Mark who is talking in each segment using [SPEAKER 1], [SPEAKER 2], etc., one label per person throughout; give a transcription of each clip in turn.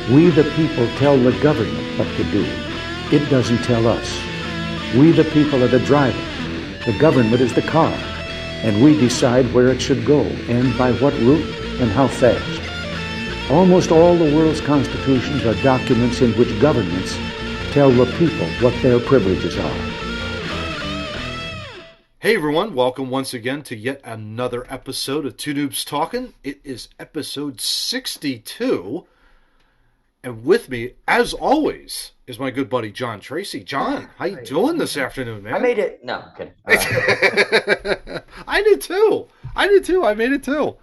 [SPEAKER 1] We the people tell the government what to do. It doesn't tell us. We the people are the driver. The government is the car. And we decide where it should go and by what route and how fast. Almost all the world's constitutions are documents in which governments tell the people what their privileges are.
[SPEAKER 2] Hey everyone, welcome once again to yet another episode of Two Noobs Talking. It is episode 62, and with me, as always, is my good buddy John Tracy. John, how you doing this afternoon, man?
[SPEAKER 3] I made it. No, I'm kidding.
[SPEAKER 2] I did too. I made it too.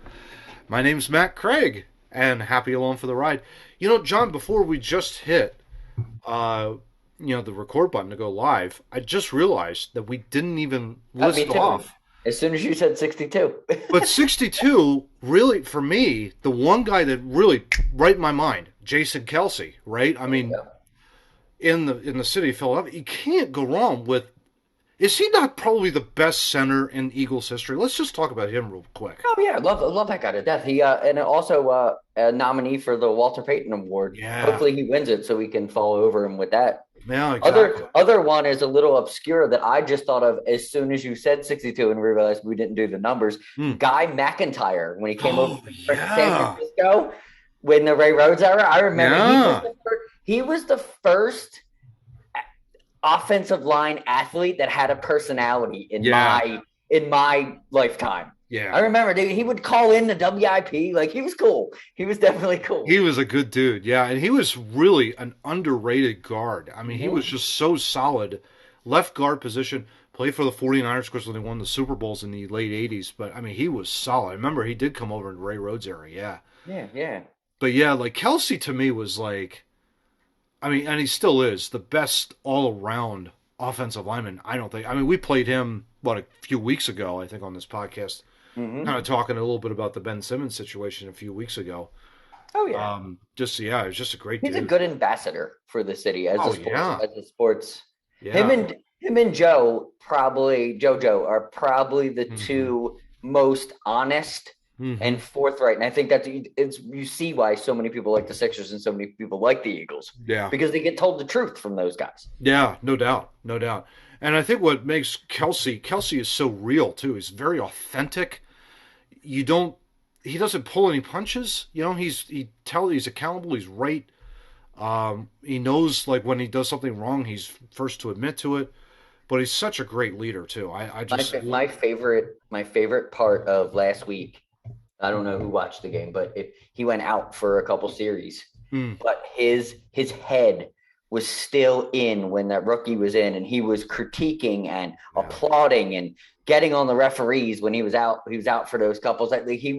[SPEAKER 2] My name's Matt Craig, and happy along for the ride. You know, John, before we just hit the record button to go live, I just realized that we didn't even list off.
[SPEAKER 3] As soon as you said 62.
[SPEAKER 2] But 62, really, for me, the one guy that really right in my mind, Jason Kelce, right? I mean, in the city of Philadelphia, you can't go wrong with. Is he not probably the best center in Eagles history? Let's just talk about him real quick.
[SPEAKER 3] Oh yeah, love that guy to death. He and also a nominee for the Walter Payton Award.
[SPEAKER 2] Yeah.
[SPEAKER 3] Hopefully he wins it so we can follow over him with that.
[SPEAKER 2] Yeah, exactly.
[SPEAKER 3] Other one is a little obscure that I just thought of as soon as you said 62 and realized we didn't do the numbers. Guy McIntyre, when he came over from San Francisco when the Ray Rhodes era, I remember he was the first offensive line athlete that had a personality in my lifetime.
[SPEAKER 2] Yeah.
[SPEAKER 3] I remember, dude, he would call in the WIP. Like, he was cool. He was definitely cool.
[SPEAKER 2] He was a good dude, yeah. And he was really an underrated guard. I mean, he was just so solid. Left guard position, played for the 49ers, of course, when they won the Super Bowls in the late 80s. But, I mean, he was solid. I remember he did come over in Ray Rhodes era, yeah.
[SPEAKER 3] Yeah.
[SPEAKER 2] But, yeah, like, Kelce to me was like, I mean, and he still is, the best all-around offensive lineman, I don't think. I mean, we played him, a few weeks ago, I think, on this podcast. Kind of talking a little bit about the Ben Simmons situation a few weeks ago.
[SPEAKER 3] Oh yeah,
[SPEAKER 2] it was just a great dude.
[SPEAKER 3] He's a good ambassador for the city as a sports.
[SPEAKER 2] Yeah.
[SPEAKER 3] Him and Joe are probably the two most honest and forthright. And I think you see why so many people like the Sixers and so many people like the Eagles.
[SPEAKER 2] Yeah,
[SPEAKER 3] because they get told the truth from those guys.
[SPEAKER 2] Yeah, no doubt. And I think what makes Kelce is so real too. He's very authentic. He doesn't pull any punches. You know, he's accountable. He's right. He knows, like, when he does something wrong, he's first to admit to it. But he's such a great leader too. My
[SPEAKER 3] favorite part of last week. I don't know who watched the game, but he went out for a couple series. But his head was still in when that rookie was in, and he was critiquing and applauding and getting on the referees when he was out. He was out for those couples. When he's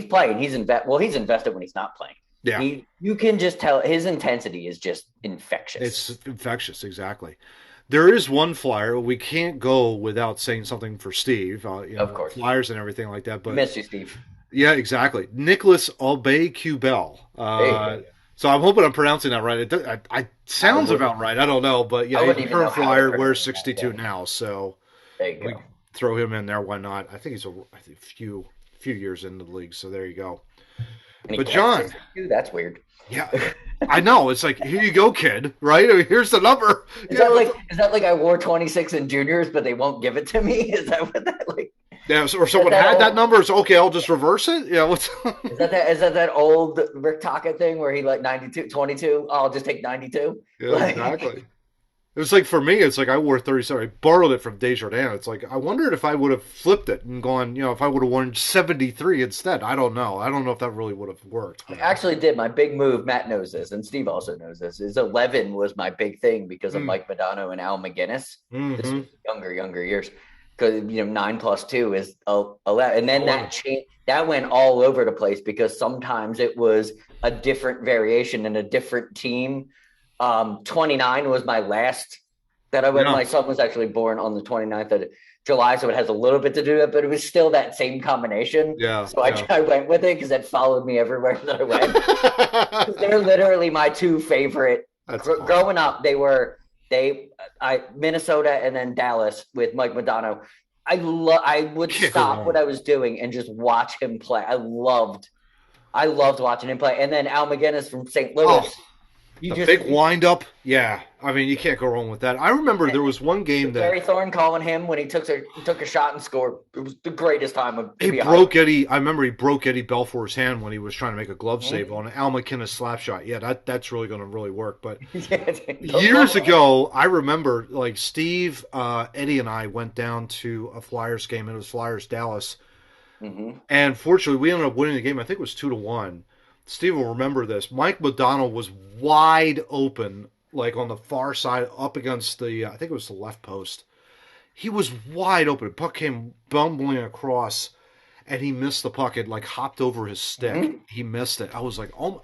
[SPEAKER 3] playing, he's invested when he's not playing.
[SPEAKER 2] Yeah,
[SPEAKER 3] you can just tell his intensity is just infectious.
[SPEAKER 2] It's infectious, exactly. There is one flyer we can't go without saying something for Steve.
[SPEAKER 3] Of course,
[SPEAKER 2] flyers and everything like that. But
[SPEAKER 3] miss you, Steve.
[SPEAKER 2] Yeah, exactly. Nicholas Aubé-Kubel. So I'm hoping I'm pronouncing that right. It sounds about right. I don't know, but yeah, he's a current flyer. Wears 62 now, so we throw him in there. Why not? I think he's a few years into the league, so there you go. But John,
[SPEAKER 3] 62? That's weird.
[SPEAKER 2] Yeah, I know. It's like, here you go, kid. Right? I mean, here's the number.
[SPEAKER 3] Is that like I wore 26 in juniors, but they won't give it to me? Is that what that like?
[SPEAKER 2] Yeah, or someone had that number. It's okay. I'll just reverse it. Yeah. What's
[SPEAKER 3] is that old Rick Tocchet thing where he 22? I'll just take 92.
[SPEAKER 2] Yeah, exactly. It was like, for me, it's like I wore 37. I borrowed it from Desjardins. It's like, I wondered if I would have flipped it and gone, if I would have worn 73 instead. I don't know. I don't know if that really would have worked.
[SPEAKER 3] I actually did. My big move, Matt knows this, and Steve also knows this, is 11 was my big thing because of Mike Modano and Al McGinnis. This was younger years. Because 9 plus 2 is 11, and then that went all over the place because sometimes it was a different variation in a different team. 29 was my last that I went. My son was actually born on the 29th of July, so it has a little bit to do with it, but it was still that same combination.
[SPEAKER 2] Yeah.
[SPEAKER 3] So I went with it because it followed me everywhere that I went. They're literally my two favorite. Growing up, they were Minnesota and then Dallas with Mike Modano. I would stop what I was doing and just watch him play. I loved I loved watching him play. And then Al McGinnis from St. Louis.
[SPEAKER 2] Oh, the big wind-up. Yeah. I mean, you can't go wrong with that. I remember there was one game that
[SPEAKER 3] Gary Thorne calling him when he took a shot and scored. It was the greatest time of
[SPEAKER 2] I remember he broke Eddie Belfour's hand when he was trying to make a glove save on an Al McInnes slap shot. Yeah, that's really going to really work. But years ago, I remember like Steve, Eddie, and I went down to a Flyers game. It was Flyers Dallas, and fortunately, we ended up winning the game. I think it was 2-1. Steve will remember this. Mike McDonald was wide open, like on the far side, up against the, I think it was the left post. He was wide open. The puck came bumbling across, and he missed the puck. It like hopped over his stick. He missed it. I was like, oh,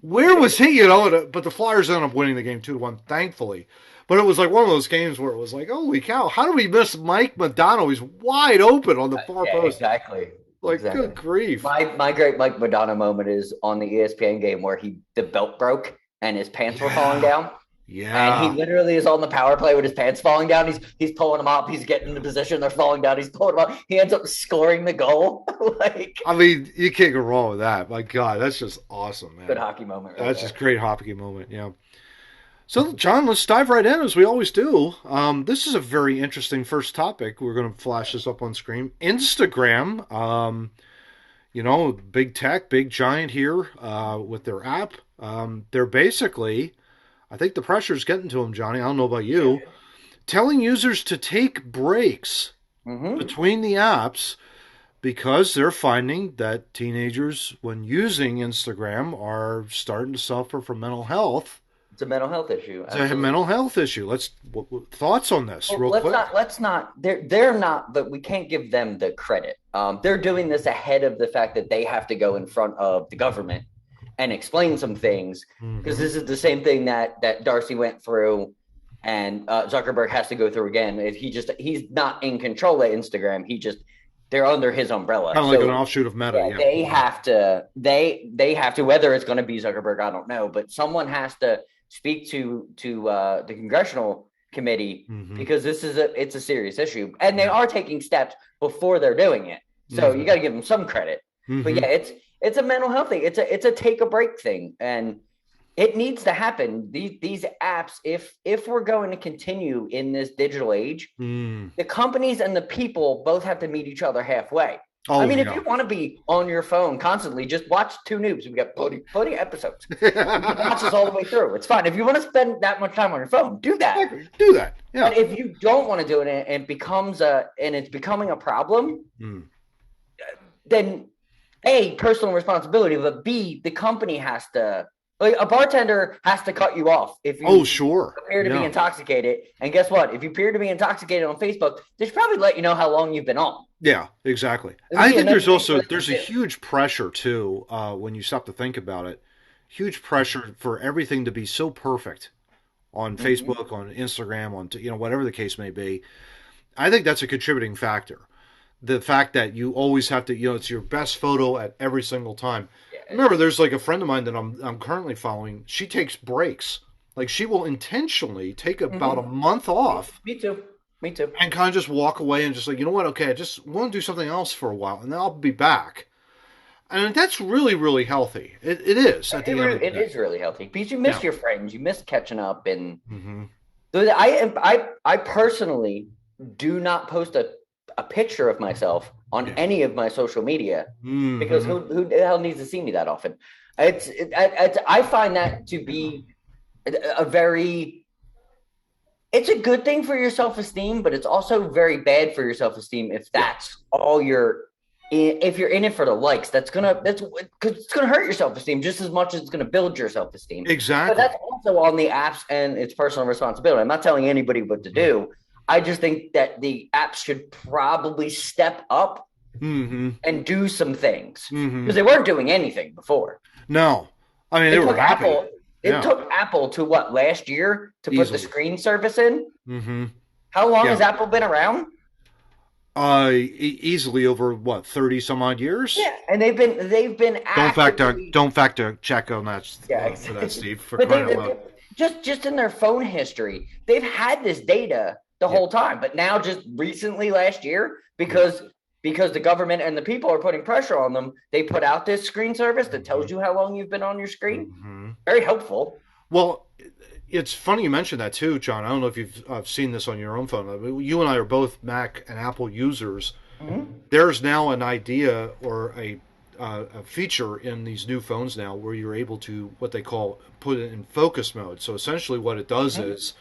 [SPEAKER 2] where was he? But the Flyers ended up winning the game 2-1, thankfully. But it was like one of those games where it was like, holy cow, how do we miss Mike McDonald? He's wide open on the far post.
[SPEAKER 3] Exactly.
[SPEAKER 2] Like, good grief.
[SPEAKER 3] My great Mike Madonna moment is on the ESPN game where the belt broke and his pants were falling down.
[SPEAKER 2] Yeah.
[SPEAKER 3] And he literally is on the power play with his pants falling down. He's pulling them up. He's getting into position. They're falling down. He's pulling them up. He ends up scoring the goal.
[SPEAKER 2] I mean, you can't go wrong with that. My God, that's just awesome, man.
[SPEAKER 3] Good hockey moment.
[SPEAKER 2] That's just great hockey moment, yeah. So, John, let's dive right in as we always do. This is a very interesting first topic. We're going to flash this up on screen. Instagram, big tech, big giant here with their app. They're basically, I think the pressure's getting to them, Johnny. I don't know about you. Telling users to take breaks between the apps because they're finding that teenagers, when using Instagram, are starting to suffer from mental health.
[SPEAKER 3] It's a mental health issue.
[SPEAKER 2] Absolutely. It's a mental health issue. Thoughts on this, real quick?
[SPEAKER 3] Let's not. They're not, but we can't give them the credit. They're doing this ahead of the fact that they have to go in front of the government and explain some things, because this is the same thing that Darcy went through, and Zuckerberg has to go through again. He's not in control of Instagram. They're under his umbrella.
[SPEAKER 2] Kind of like an offshoot of Meta. Yeah.
[SPEAKER 3] They have to. They have to. Whether it's going to be Zuckerberg, I don't know, but someone has to speak to the congressional committee, because it's a serious issue, and they are taking steps before they're doing it. So you got to give them some credit. But yeah, it's a mental health thing. It's a take a break thing, and it needs to happen. These apps, if we're going to continue in this digital age, the companies and the people both have to meet each other halfway. Oh, I mean, if you want to be on your phone constantly, just watch Two Noobs. We've got plenty episodes. You can watch us all the way through. It's fine. If you want to spend that much time on your phone, do that.
[SPEAKER 2] Do that. Yeah.
[SPEAKER 3] But if you don't want to do it and it's becoming a problem, then A, personal responsibility, but B, the company has to. Like, a bartender has to cut you off if you appear to be intoxicated. And guess what? If you appear to be intoxicated on Facebook, they should probably let you know how long you've been on.
[SPEAKER 2] Yeah, exactly. I think there's a huge pressure too, when you stop to think about it. Huge pressure for everything to be so perfect on Facebook, on Instagram, on whatever the case may be. I think that's a contributing factor. The fact that you always have to, it's your best photo at every single time. Remember, there's like a friend of mine that I'm currently following. She takes breaks. Like, she will intentionally take about a month off.
[SPEAKER 3] Me too.
[SPEAKER 2] And kind of just walk away and just like, you know what? Okay, I just want to do something else for a while, and then I'll be back. And that's really, really healthy. It is. At the end of the day.
[SPEAKER 3] It is really healthy because you miss your friends, you miss catching up, and I personally do not post a picture of myself on any of my social media because who the hell needs to see me that often? I find that to be it's a good thing for your self-esteem, but it's also very bad for your self-esteem if that's all if you're in it for the likes. Because it's gonna hurt your self-esteem just as much as it's gonna build your self-esteem.
[SPEAKER 2] Exactly.
[SPEAKER 3] But that's also on the apps and it's personal responsibility. I'm not telling anybody what to do. I just think that the apps should probably step up and do some things because they weren't doing anything before.
[SPEAKER 2] No, I mean, they were happy.
[SPEAKER 3] It took Apple to last year to put the screen service in. How long has Apple been around?
[SPEAKER 2] Easily over 30 some odd years.
[SPEAKER 3] Yeah, and they've been.
[SPEAKER 2] Don't factor check on that. For that, Steve. For crying out loud.
[SPEAKER 3] Just in their phone history, they've had this data the whole time, but now just recently last year, because because the government and the people are putting pressure on them, they put out this screen service that tells you how long you've been on your screen.
[SPEAKER 2] Mm-hmm.
[SPEAKER 3] Very helpful.
[SPEAKER 2] Well, it's funny you mentioned that too, John. I don't know if you've seen this on your own phone. You and I are both Mac and Apple users. Mm-hmm. There's now an idea or a feature in these new phones now where you're able to what they call put it in focus mode. So essentially what it does is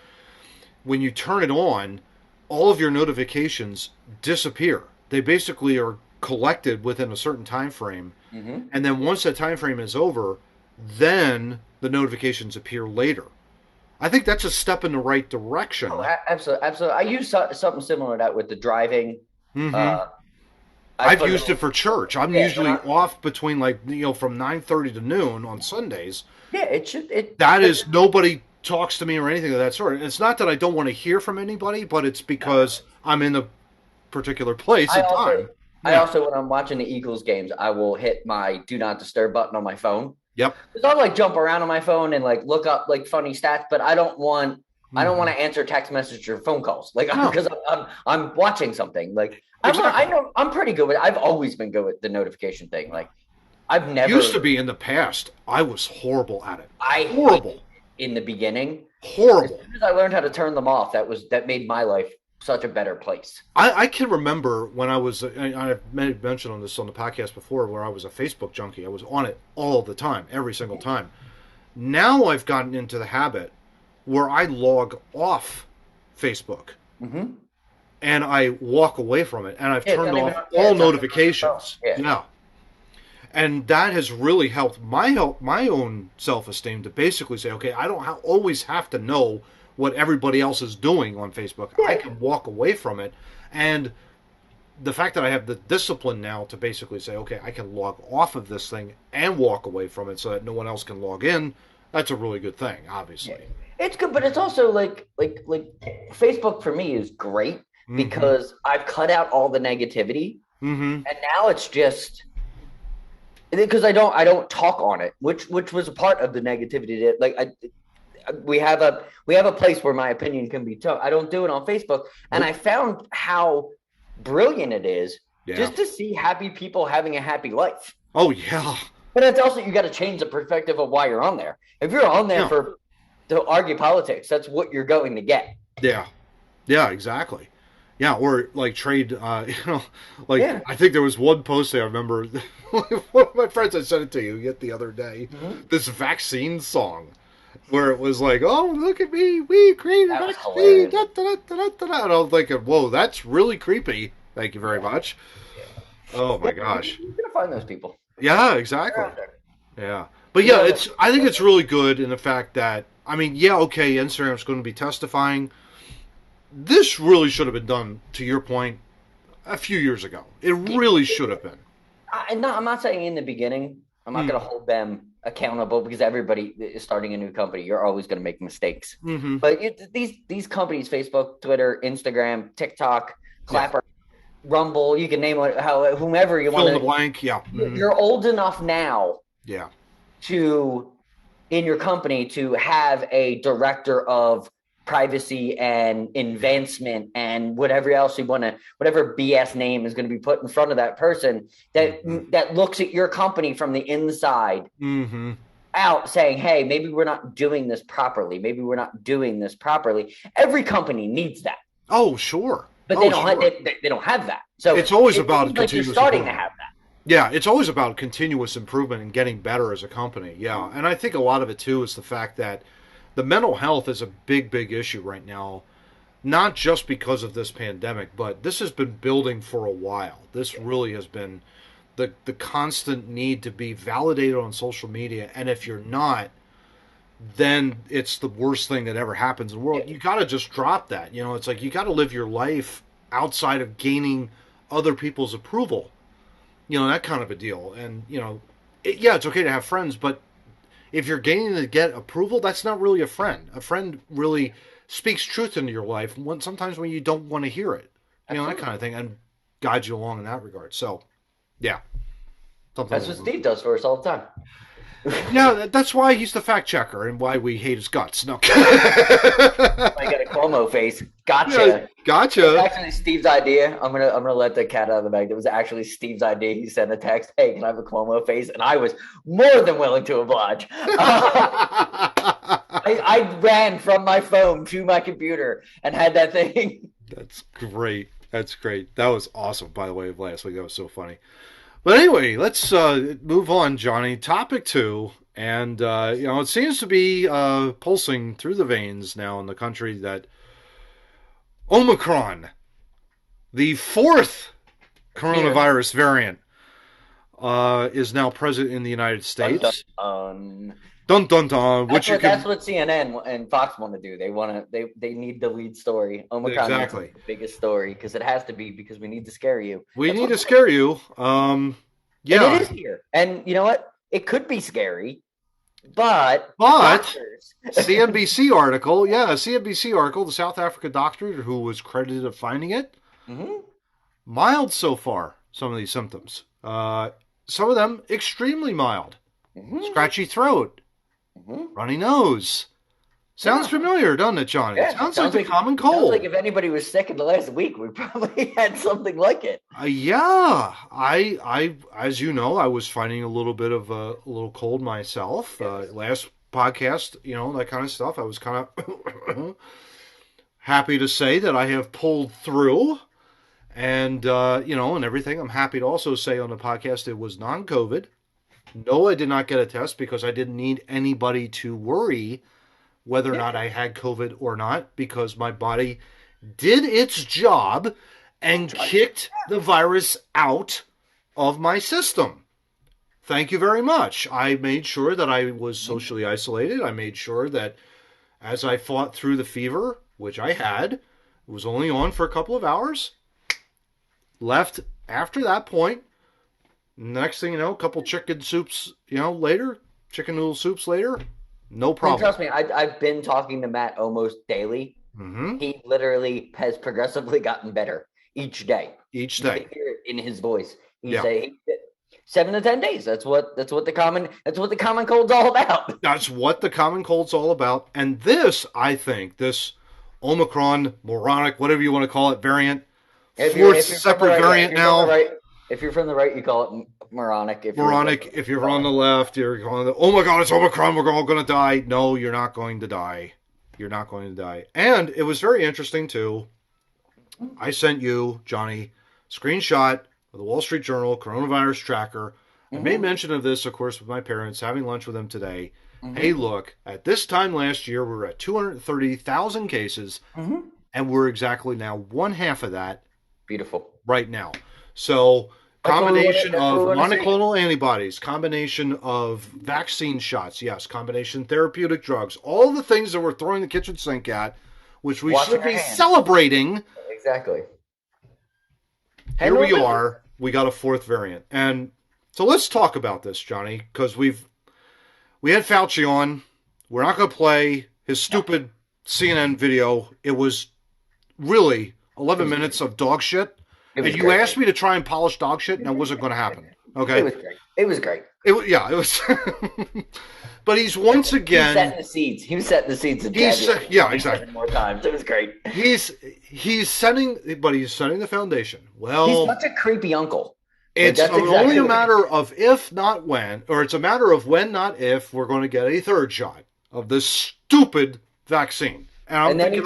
[SPEAKER 2] when you turn it on, all of your notifications disappear. They basically are collected within a certain time frame. Mm-hmm. And then once that time frame is over, then the notifications appear later. I think that's a step in the right direction.
[SPEAKER 3] Oh, absolutely. Absolutely. I use something similar to that with the driving.
[SPEAKER 2] Mm-hmm. I've used it for church. I'm usually off between from 9:30 to noon on Sundays.
[SPEAKER 3] Yeah, it should.
[SPEAKER 2] Nobody talks to me or anything of that sort. It's not that I don't want to hear from anybody, but it's because I'm in a particular place at time.
[SPEAKER 3] I also, when I'm watching the Eagles games, I will hit my do not disturb button on my phone.
[SPEAKER 2] Yep.
[SPEAKER 3] Because I'll jump around on my phone and look up funny stats, but I don't want to answer text messages or phone calls because I'm watching something. I know I'm pretty good with it. I've always been good with the notification thing. I've never
[SPEAKER 2] used to be in the past. I was horrible at it.
[SPEAKER 3] Horrible in the beginning.
[SPEAKER 2] Horrible.
[SPEAKER 3] As soon as I learned how to turn them off, that made my life such a better place.
[SPEAKER 2] I can remember when I've mentioned on the podcast before, where I was a Facebook junkie. I was on it all the time, every single time. Now I've gotten into the habit where I log off Facebook. Mm-hmm. And I walk away from it, and I've turned off all notifications. Yeah. And that has really helped my own self-esteem to basically say, okay, I don't always have to know what everybody else is doing on Facebook. Yeah. I can walk away from it. And the fact that I have the discipline now to basically say, okay, I can log off of this thing and walk away from it so that no one else can log in, that's a really good thing, obviously.
[SPEAKER 3] Yeah. It's good, but it's also like Facebook for me is great because I've cut out all the negativity. Mm-hmm. And now it's just because I don't talk on it, which was a part of the negativity. We have a place where my opinion can be told. I don't do it on Facebook, and I found how brilliant it is just to see happy people having a happy life.
[SPEAKER 2] Oh yeah,
[SPEAKER 3] but it's also you got to change the perspective of why you're on there. If you're on there to argue politics, that's what you're going to get.
[SPEAKER 2] Yeah, exactly. Yeah, or trade. I think there was one post I remember. One of my friends, I sent it to you yet the other day. Mm-hmm. This vaccine song. Where it was oh, look at me, we created a vaccine, da, da, da, da, da. And I was thinking, whoa, that's really creepy. Thank you very much. Yeah. Oh, my gosh.
[SPEAKER 3] You're going to find those people.
[SPEAKER 2] Yeah, exactly. Yeah. But I think it's really good in the fact that, okay, Instagram's going to be testifying. This really should have been done, to your point, a few years ago. It really should have been.
[SPEAKER 3] I'm not saying in the beginning. I'm not going to hold them accountable because everybody is starting a new company. You're always going to make mistakes. Mm-hmm. But these companies, Facebook, Twitter, Instagram, TikTok, Clapper, Rumble, you can name it, whomever you want to.
[SPEAKER 2] Fill in the blank, yeah. Mm-hmm.
[SPEAKER 3] You're old enough now in your company to have a director of privacy and advancement and whatever else whatever BS name is going to be put in front of that person that looks at your company from the inside out saying, hey, maybe we're not doing this properly. Every company needs that.
[SPEAKER 2] Oh, sure.
[SPEAKER 3] But they don't have that. So
[SPEAKER 2] it's always about continuous
[SPEAKER 3] you're starting to have that.
[SPEAKER 2] Yeah, it's always about continuous improvement and getting better as a company. Yeah. And I think a lot of it too is the fact that the mental health is a big, big issue right now, not just because of this pandemic, but this has been building for a while. This really has been the constant need to be validated on social media, and if you're not, then it's the worst thing that ever happens in the world. You got to just drop that. It's you got to live your life outside of gaining other people's approval, that kind of a deal. And, it's okay to have friends, but if you're gaining to get approval, that's not really a friend. A friend really speaks truth into your life sometimes when you don't want to hear it. That kind of thing, and guides you along in that regard. So, yeah.
[SPEAKER 3] That's what Steve does for us all the time.
[SPEAKER 2] Yeah, that's why he's the fact checker and why we hate his guts. No.
[SPEAKER 3] I got a Cuomo face. Gotcha.
[SPEAKER 2] Yeah,
[SPEAKER 3] It was
[SPEAKER 2] gotcha.
[SPEAKER 3] actually Steve's idea. I'm gonna let the cat out of the bag. It was actually Steve's idea. He sent a text, "Hey, can I have a Cuomo face?" And I was more than willing to oblige. I ran from my phone to my computer and had that thing.
[SPEAKER 2] That's great. That's great. That was awesome, by the way, of last week. That was so funny. But anyway, let's move on, Johnny. Topic 2. And, it seems to be pulsing through the veins now in the country that Omicron, the 4th coronavirus variant, is now present in the United States. Dun dun dun.
[SPEAKER 3] That's what CNN and Fox want to do. They need the lead story. Omicron is the biggest story because it has to be, because we need to scare you.
[SPEAKER 2] We need to scare you. Yeah,
[SPEAKER 3] and it is here. And you know what? It could be scary, but
[SPEAKER 2] CNBC article, CNBC article, the South Africa doctor who was credited of finding it, mild so far. Some of these symptoms, some of them extremely mild, scratchy throat. Runny nose. Sounds familiar, doesn't it, Johnny?
[SPEAKER 3] Yeah,
[SPEAKER 2] sounds like a common cold.
[SPEAKER 3] Sounds like if anybody was sick in the last week, we probably had something like it.
[SPEAKER 2] Yeah, I, as you know, I was finding a little bit of a little cold myself. Last podcast, that kind of stuff. I was kind of happy to say that I have pulled through, and and everything. I'm happy to also say on the podcast it was non-COVID. No, I did not get a test because I didn't need anybody to worry whether or not I had COVID or not, because my body did its job and kicked the virus out of my system. Thank you very much. I made sure that I was socially isolated. I made sure that as I fought through the fever, which I had, it was only on for a couple of hours, left after that point. Next thing you know, a couple chicken soups, later, chicken noodle soups later, no problem.
[SPEAKER 3] And trust me, I've been talking to Matt almost daily. He literally has progressively gotten better each day.
[SPEAKER 2] Each day,
[SPEAKER 3] you can hear it in his voice. He say 7 to 10 days. That's what the common cold's all about.
[SPEAKER 2] That's what the common cold's all about. And this, I think, this Omicron, moronic, whatever you want to call it, variant, fourth separate variant now.
[SPEAKER 3] If you're from the right, you call it moronic.
[SPEAKER 2] If you're on the left, you're going, oh my God, it's Omicron, we're all going to die. No, you're not going to die. You're not going to die. And it was very interesting, too. I sent you, Johnny, a screenshot of the Wall Street Journal coronavirus tracker. I made mention of this, of course, with my parents, having lunch with them today. Hey, look, at this time last year, we were at 230,000 cases, and we're exactly now one half of that.
[SPEAKER 3] Beautiful.
[SPEAKER 2] Right now. So, combination of monoclonal antibodies, combination of vaccine shots, yes, combination therapeutic drugs, all the things that we're throwing the kitchen sink at, which we should be celebrating.
[SPEAKER 3] Exactly.
[SPEAKER 2] Here we are. We got a fourth variant. And so let's talk about this, Johnny, because we had Fauci on. We're not going to play his stupid CNN video. It was really 11 minutes of dog shit. And you asked me to try and polish dog shit, and that wasn't going to happen. Okay,
[SPEAKER 3] it was great.
[SPEAKER 2] It was. But he's once again
[SPEAKER 3] He was setting the seeds.
[SPEAKER 2] Exactly.
[SPEAKER 3] More times. It was great.
[SPEAKER 2] He's setting the foundation. Well,
[SPEAKER 3] he's such a creepy uncle.
[SPEAKER 2] It's only a matter of if, not when, or it's a matter of when, not if, we're going to get a third shot of this stupid vaccine. And then he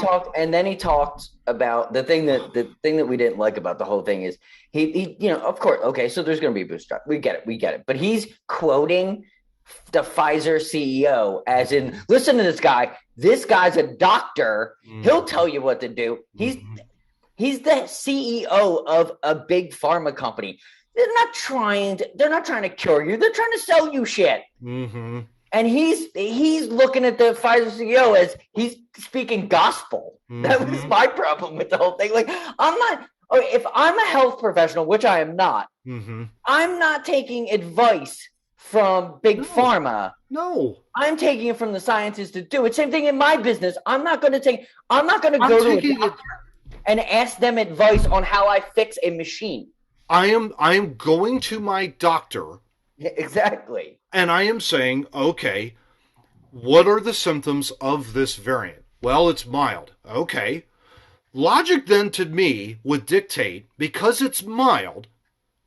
[SPEAKER 2] talked about the thing that we didn't like about the whole thing is he of course, okay, so there's going to be a booster shot. We get it. But he's quoting the Pfizer CEO as in, listen to this guy. This guy's a doctor. He'll tell you what to do. He's the CEO of a big pharma company. They're not trying to cure you. They're trying to sell you shit. And he's looking at the Pfizer CEO as he's speaking gospel. That was my problem with the whole thing. Like, if I'm a health professional, which I am not, I'm not taking advice from big pharma. No.
[SPEAKER 3] I'm taking it from the scientists to do it. Same thing in my business. I'm not going to go to a doctor and ask them advice on how I fix a machine.
[SPEAKER 2] I am going to my doctor
[SPEAKER 3] Yeah, exactly.
[SPEAKER 2] And I am saying, okay, what are the symptoms of this variant? Well, it's mild. Okay. Logic then to me would dictate, because it's mild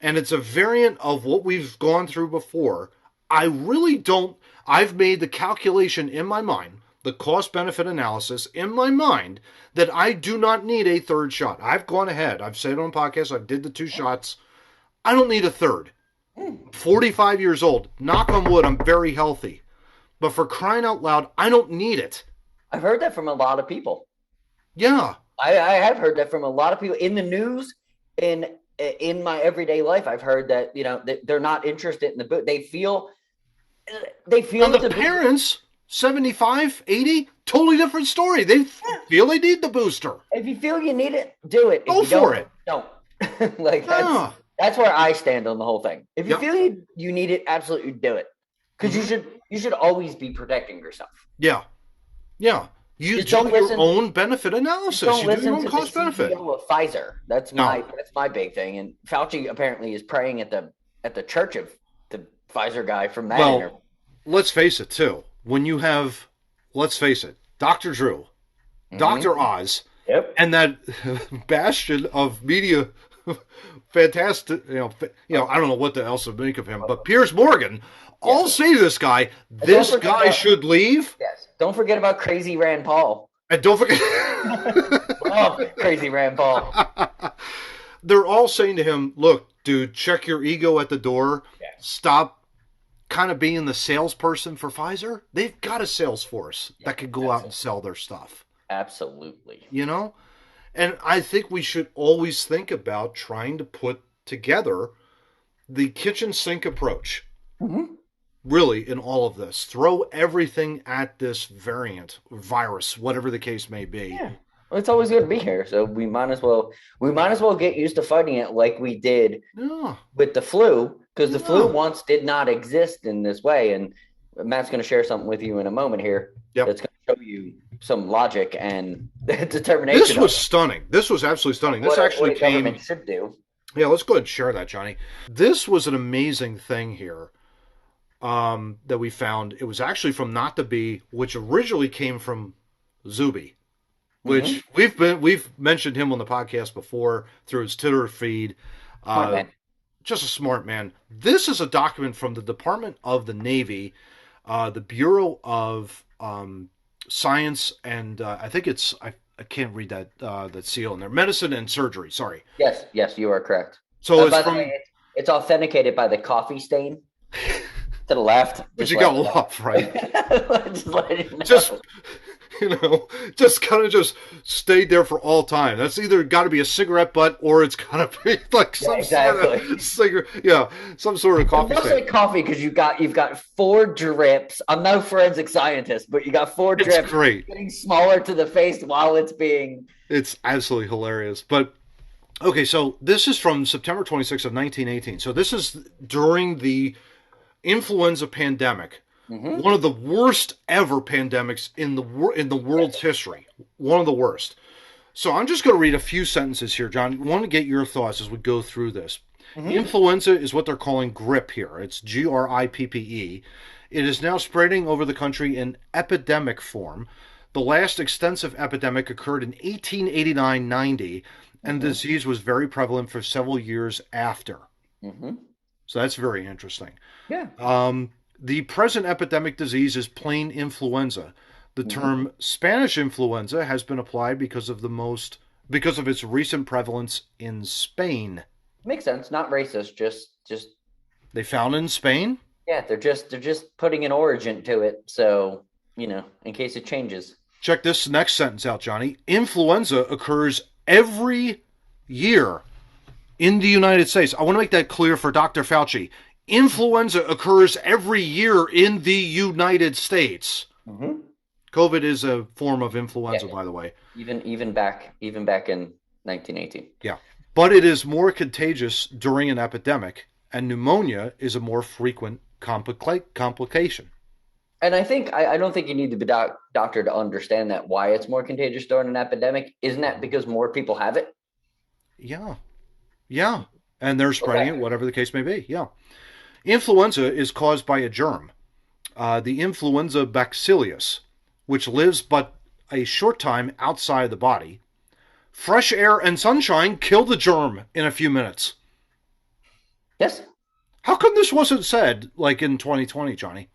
[SPEAKER 2] and it's a variant of what we've gone through before, I really don't. I've made the calculation in my mind, the cost benefit analysis in my mind, that I do not need a third shot. I've gone ahead. I've said it on podcasts. I did the 2 shots. I don't need a third. 45 years old. Knock on wood, I'm very healthy. But for crying out loud, I don't need it.
[SPEAKER 3] I've heard that from a lot of people.
[SPEAKER 2] Yeah.
[SPEAKER 3] I have heard that from a lot of people in the news, in my everyday life. I've heard that, they're not interested in the boot. They feel
[SPEAKER 2] and the parents, 75, 80, totally different story. They feel they need the booster.
[SPEAKER 3] If you feel you need it, do it.
[SPEAKER 2] Go for it.
[SPEAKER 3] Don't. That's where I stand on the whole thing. If you feel you need it, absolutely do it. Because you should always be protecting yourself.
[SPEAKER 2] Yeah. Yeah. You do your own benefit analysis. You do your own cost benefit.
[SPEAKER 3] Of Pfizer. That's my big thing. And Fauci apparently is praying at the church of the Pfizer guy from that.
[SPEAKER 2] Well, let's face it too. When you have, let's face it, Dr. Drew, Dr. Oz, and that bastion of media, fantastic. I don't know what else to make of him, but Piers Morgan. All say to this guy, this guy should leave.
[SPEAKER 3] Yes. Don't forget about crazy Rand Paul.
[SPEAKER 2] And don't forget.
[SPEAKER 3] Crazy Rand Paul.
[SPEAKER 2] They're all saying to him, look, dude, check your ego at the door. Yeah. Stop kind of being the salesperson for Pfizer. They've got a sales force that could go out and sell their stuff.
[SPEAKER 3] Absolutely.
[SPEAKER 2] And I think we should always think about trying to put together the kitchen sink approach. Mm-hmm. Really, in all of this, throw everything at this virus, whatever the case may be.
[SPEAKER 3] Yeah, well, it's always going to be here, so we might as well get used to fighting it like we did with the flu, because the flu once did not exist in this way. And Matt's going to share something with you in a moment here. That's going to show you some logic and determination.
[SPEAKER 2] This was stunning. This was absolutely stunning. This actually came.
[SPEAKER 3] Government should do.
[SPEAKER 2] Yeah, let's go ahead and share that, Johnny. This was an amazing thing here. That we found. It was actually from Not to Be, which originally came from Zuby, which we've mentioned him on the podcast before through his Twitter feed.
[SPEAKER 3] Smart man.
[SPEAKER 2] Just a smart man. This is a document from the Department of the Navy, the Bureau of Science, and I think it's I can't read that seal in there. Medicine and Surgery. Sorry.
[SPEAKER 3] Yes, you are correct.
[SPEAKER 2] So it's from.
[SPEAKER 3] It's authenticated by the coffee stain. To the left.
[SPEAKER 2] But you got love, right?
[SPEAKER 3] Just
[SPEAKER 2] just kind of just stayed there for all time. That's either got to be a cigarette butt or it's got to be like some sort of cigarette. Some sort of coffee.
[SPEAKER 3] It's like coffee because you've got 4 drips. I'm no forensic scientist, but you got 4 drips.
[SPEAKER 2] It's great.
[SPEAKER 3] Getting smaller to the face while it's being.
[SPEAKER 2] It's absolutely hilarious. But okay, so this is from September 26th of 1918. So this is during the influenza pandemic, one of the worst ever pandemics in the world's history, one of the worst. So I'm just going to read a few sentences here, John. I want to get your thoughts as we go through this. Influenza is what they're calling grip here. It's GRIPPE. It is now spreading over the country in epidemic form. The last extensive epidemic occurred in 1889-90, and the disease was very prevalent for several years after. So that's very interesting.
[SPEAKER 3] Yeah.
[SPEAKER 2] The present epidemic disease is plain influenza. The term Spanish influenza has been applied because of its recent prevalence in Spain.
[SPEAKER 3] Makes sense. Not racist. Just.
[SPEAKER 2] They found it in Spain?
[SPEAKER 3] Yeah, they're just putting an origin to it, so in case it changes.
[SPEAKER 2] Check this next sentence out, Johnny. Influenza occurs every year in the United States. I want to make that clear for Dr. Fauci. Influenza occurs every year in the United States. COVID is a form of influenza, by the way.
[SPEAKER 3] Even back in 1918.
[SPEAKER 2] Yeah, but it is more contagious during an epidemic, and pneumonia is a more frequent complication.
[SPEAKER 3] And I don't think you need to be doctor to understand that why it's more contagious during an epidemic. Isn't that because more people have it?
[SPEAKER 2] Yeah. And they're spreading it, whatever the case may be. Yeah. Influenza is caused by a germ, the influenza bacillus, which lives but a short time outside the body. Fresh air and sunshine kill the germ in a few minutes.
[SPEAKER 3] Yes.
[SPEAKER 2] How come this wasn't said like in 2020, Johnny?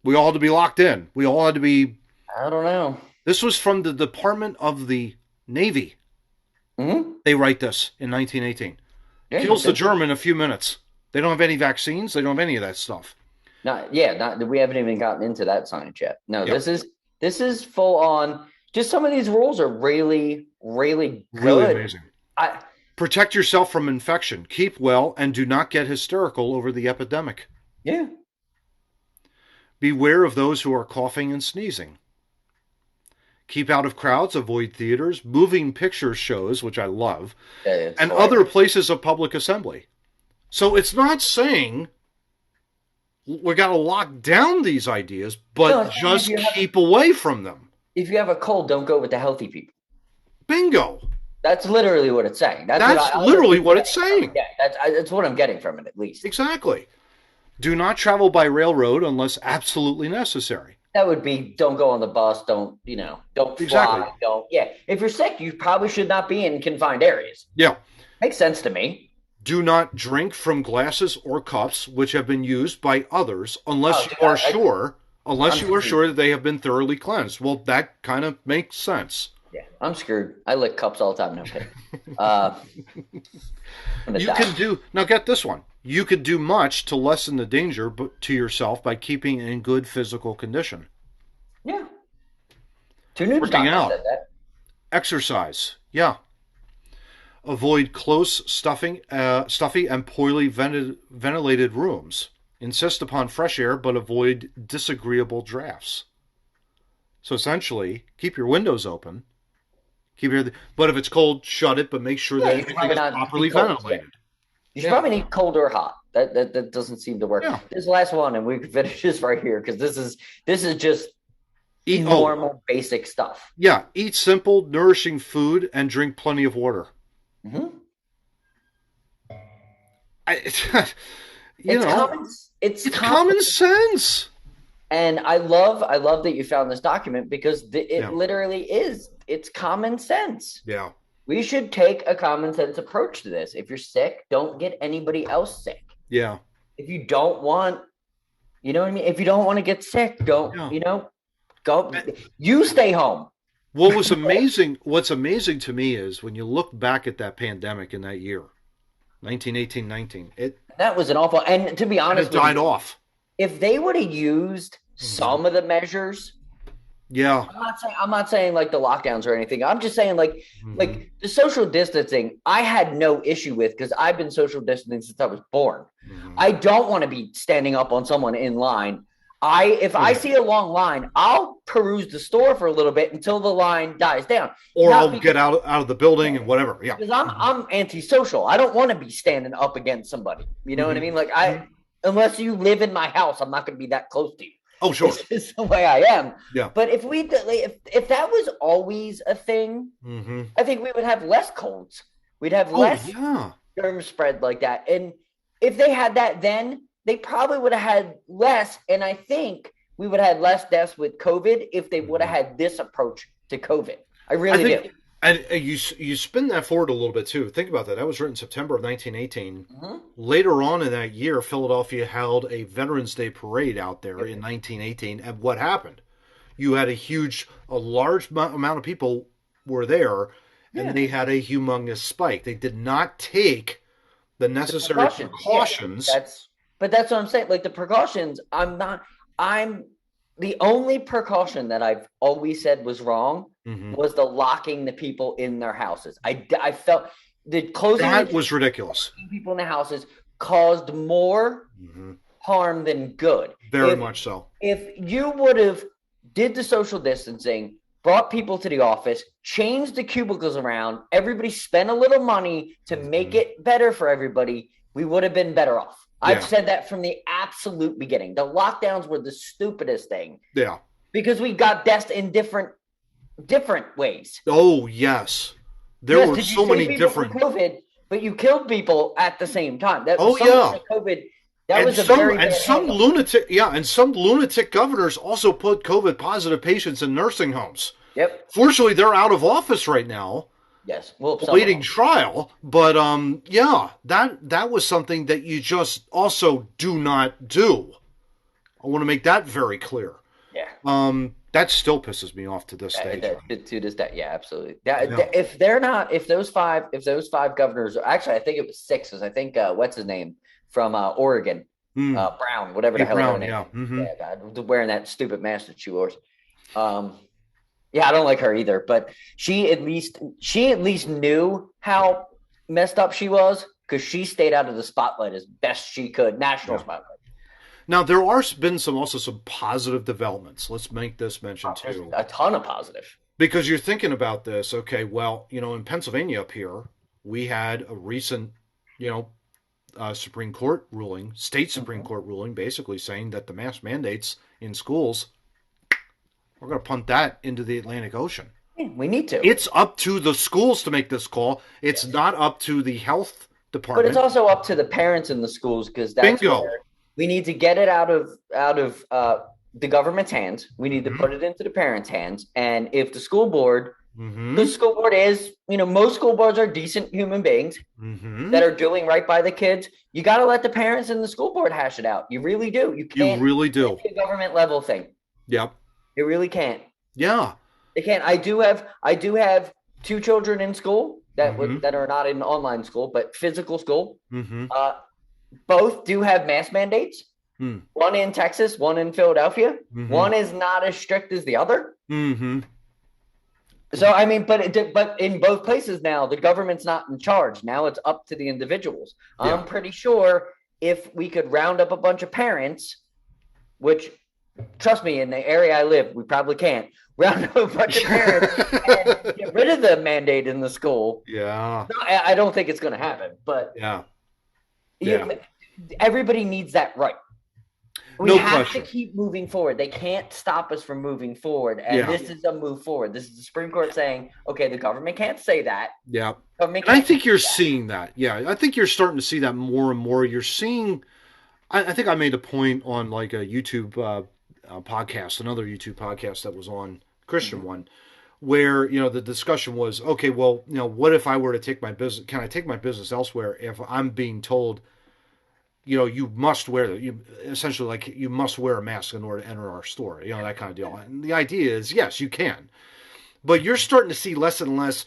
[SPEAKER 2] We all had to be locked in. We all had to be.
[SPEAKER 3] I don't know.
[SPEAKER 2] This was from the Department of the Navy.
[SPEAKER 3] Mm-hmm.
[SPEAKER 2] They write this in 1918.
[SPEAKER 3] Yeah,
[SPEAKER 2] Kills the germ in a few minutes. They don't have any vaccines. They don't have any of that stuff.
[SPEAKER 3] We haven't even gotten into that science yet. No,
[SPEAKER 2] Yep.
[SPEAKER 3] this is full on. Just some of these rules are really, really good.
[SPEAKER 2] Really amazing. Protect yourself from infection. Keep well and do not get hysterical over the epidemic.
[SPEAKER 3] Yeah.
[SPEAKER 2] Beware of those who are coughing and sneezing. Keep out of crowds, avoid theaters, moving picture shows, which I love, and other places of public assembly. So it's not saying we got to lock down these ideas, but just keep away from them.
[SPEAKER 3] If you have a cold, don't go with the healthy people.
[SPEAKER 2] Bingo.
[SPEAKER 3] That's literally what it's saying.
[SPEAKER 2] That's literally what it's saying.
[SPEAKER 3] Yeah, that's what I'm getting from it, at least.
[SPEAKER 2] Exactly. Do not travel by railroad unless absolutely necessary.
[SPEAKER 3] That would be, don't go on the bus, don't fly,
[SPEAKER 2] Exactly.
[SPEAKER 3] If you're sick, you probably should not be in confined areas.
[SPEAKER 2] Yeah.
[SPEAKER 3] Makes sense to me.
[SPEAKER 2] Do not drink from glasses or cups which have been used by others unless you are sure that they have been thoroughly cleansed. Well, that kind of makes sense.
[SPEAKER 3] Yeah, I'm screwed. I lick cups all the time. No kidding.
[SPEAKER 2] Now get this one. You could do much to lessen the danger to yourself by keeping in good physical condition.
[SPEAKER 3] Yeah. 2 Noobs
[SPEAKER 2] Working out.
[SPEAKER 3] said that.
[SPEAKER 2] Exercise. Yeah. Avoid close, stuffy, and poorly ventilated rooms. Insist upon fresh air, but avoid disagreeable drafts. So essentially, keep your windows open. But if it's cold, shut it. But make sure that everything is properly ventilated.
[SPEAKER 3] You should probably need cold or hot. That doesn't seem to work. Yeah. This last one, and we can finish this right here because this is just normal, basic stuff.
[SPEAKER 2] Yeah, eat simple, nourishing food and drink plenty of water.
[SPEAKER 3] Mm-hmm.
[SPEAKER 2] It's common sense.
[SPEAKER 3] And I love that you found this document because it literally is. It's common sense.
[SPEAKER 2] Yeah.
[SPEAKER 3] We should take a common sense approach to this. If you're sick, don't get anybody else sick.
[SPEAKER 2] Yeah.
[SPEAKER 3] If you don't want, you know what I mean? If you don't want to get sick, go. You stay home.
[SPEAKER 2] What's amazing to me is when you look back at that pandemic in that year, 1918-19,
[SPEAKER 3] that was an awful, and to be honest,
[SPEAKER 2] it died off.
[SPEAKER 3] If they would have used some of the measures, I'm not saying like the lockdowns or anything. I'm just saying like the social distancing. I had no issue with because I've been social distancing since I was born. Mm-hmm. I don't want to be standing up on someone in line. If I see a long line, I'll peruse the store for a little bit until the line dies down.
[SPEAKER 2] Or I'll get out of the building and whatever. Yeah.
[SPEAKER 3] Because I'm antisocial. I don't want to be standing up against somebody. You know what I mean? Like unless you live in my house, I'm not going to be that close to you.
[SPEAKER 2] Oh, sure.
[SPEAKER 3] This is the way I am.
[SPEAKER 2] Yeah.
[SPEAKER 3] But if that was always a thing, I think we would have less colds. We'd have less germ spread like that. And if they had that then, they probably would have had less. And I think we would have had less deaths with COVID if they would have had this approach to COVID. I really do.
[SPEAKER 2] And you spin that forward a little bit, too. Think about that. That was written September of 1918. Mm-hmm. Later on in that year, Philadelphia held a Veterans Day parade out there in 1918. And what happened? You had a large amount of people were there, and they had a humongous spike. They did not take the necessary precautions.
[SPEAKER 3] But that's what I'm saying. Like the precautions, the only precaution that I've always said was wrong was the locking the people in their houses. I felt the closing
[SPEAKER 2] that was ridiculous.
[SPEAKER 3] People in the houses caused more harm than good.
[SPEAKER 2] Very much so.
[SPEAKER 3] If you would have did the social distancing, brought people to the office, changed the cubicles around, everybody spent a little money to make it better for everybody, we would have been better off. I've said that from the absolute beginning. The lockdowns were the stupidest thing.
[SPEAKER 2] Yeah.
[SPEAKER 3] Because we got deaths in different ways.
[SPEAKER 2] Oh, yes. There were so many different
[SPEAKER 3] COVID, but you killed people at the same time.
[SPEAKER 2] COVID
[SPEAKER 3] That was a very bad handle.
[SPEAKER 2] And some lunatic governors also put COVID positive patients in nursing homes.
[SPEAKER 3] Yep.
[SPEAKER 2] Fortunately, they're out of office right now,
[SPEAKER 3] Yes. Well,
[SPEAKER 2] awaiting trial. But yeah, that was something that you just also do not do. I want to make that very clear.
[SPEAKER 3] Yeah.
[SPEAKER 2] That still pisses me off to this day.
[SPEAKER 3] To this day, yeah, absolutely. If those five governors, actually, I think it was six. Because I think what's his name from Oregon, Brown, whatever the hell her name.
[SPEAKER 2] Yeah. Mm-hmm.
[SPEAKER 3] Yeah, God, wearing that stupid mask that she wears. Yeah, I don't like her either. But she at least knew how messed up she was because she stayed out of the spotlight as best she could, national spotlight.
[SPEAKER 2] Now, there are been some positive developments. Let's make this mention too.
[SPEAKER 3] A ton of positive.
[SPEAKER 2] Because you're thinking about this, okay, well, in Pennsylvania up here, we had a recent, Supreme Court ruling, state Supreme Court ruling, basically saying that the mask mandates in schools, we're going to punt that into the Atlantic Ocean.
[SPEAKER 3] We need to.
[SPEAKER 2] It's up to the schools to make this call. It's not up to the health department.
[SPEAKER 3] But it's also up to the parents in the schools because that's where we need to get it out of the government's hands. We need to put it into the parents' hands. And if the school board, the school board is, most school boards are decent human beings that are doing right by the kids. You got to let the parents and the school board hash it out. You really do. You can't.
[SPEAKER 2] You really do.
[SPEAKER 3] It's a government level thing.
[SPEAKER 2] Yep.
[SPEAKER 3] You really can't.
[SPEAKER 2] Yeah.
[SPEAKER 3] They can't. I do have two children in school that are not in online school, but physical school. Both do have mask mandates. One in Texas, one in Philadelphia. One is not as strict as the other. So I mean, but in both places now, the government's not in charge. Now it's up to the individuals. Yeah. I'm pretty sure if we could round up a bunch of parents, which, trust me, in the area I live, we probably can't round up a bunch of parents and get rid of the mandate in the school.
[SPEAKER 2] Yeah,
[SPEAKER 3] I don't think it's going to happen. But everybody needs that right. We have to keep moving forward. They can't stop us from moving forward. And this is a move forward. This is the Supreme Court saying, okay, the government can't say that.
[SPEAKER 2] Yeah. And I think you're seeing that. Yeah. I think you're starting to see that more and more. You're seeing, I think I made a point on like a YouTube podcast, another YouTube podcast that was on, Christian one, where, the discussion was, okay, well, what if I were to take my business, can I take my business elsewhere if I'm being told, you must wear essentially like you must wear a mask in order to enter our store, that kind of deal. And the idea is, yes, you can, but you're starting to see less and less.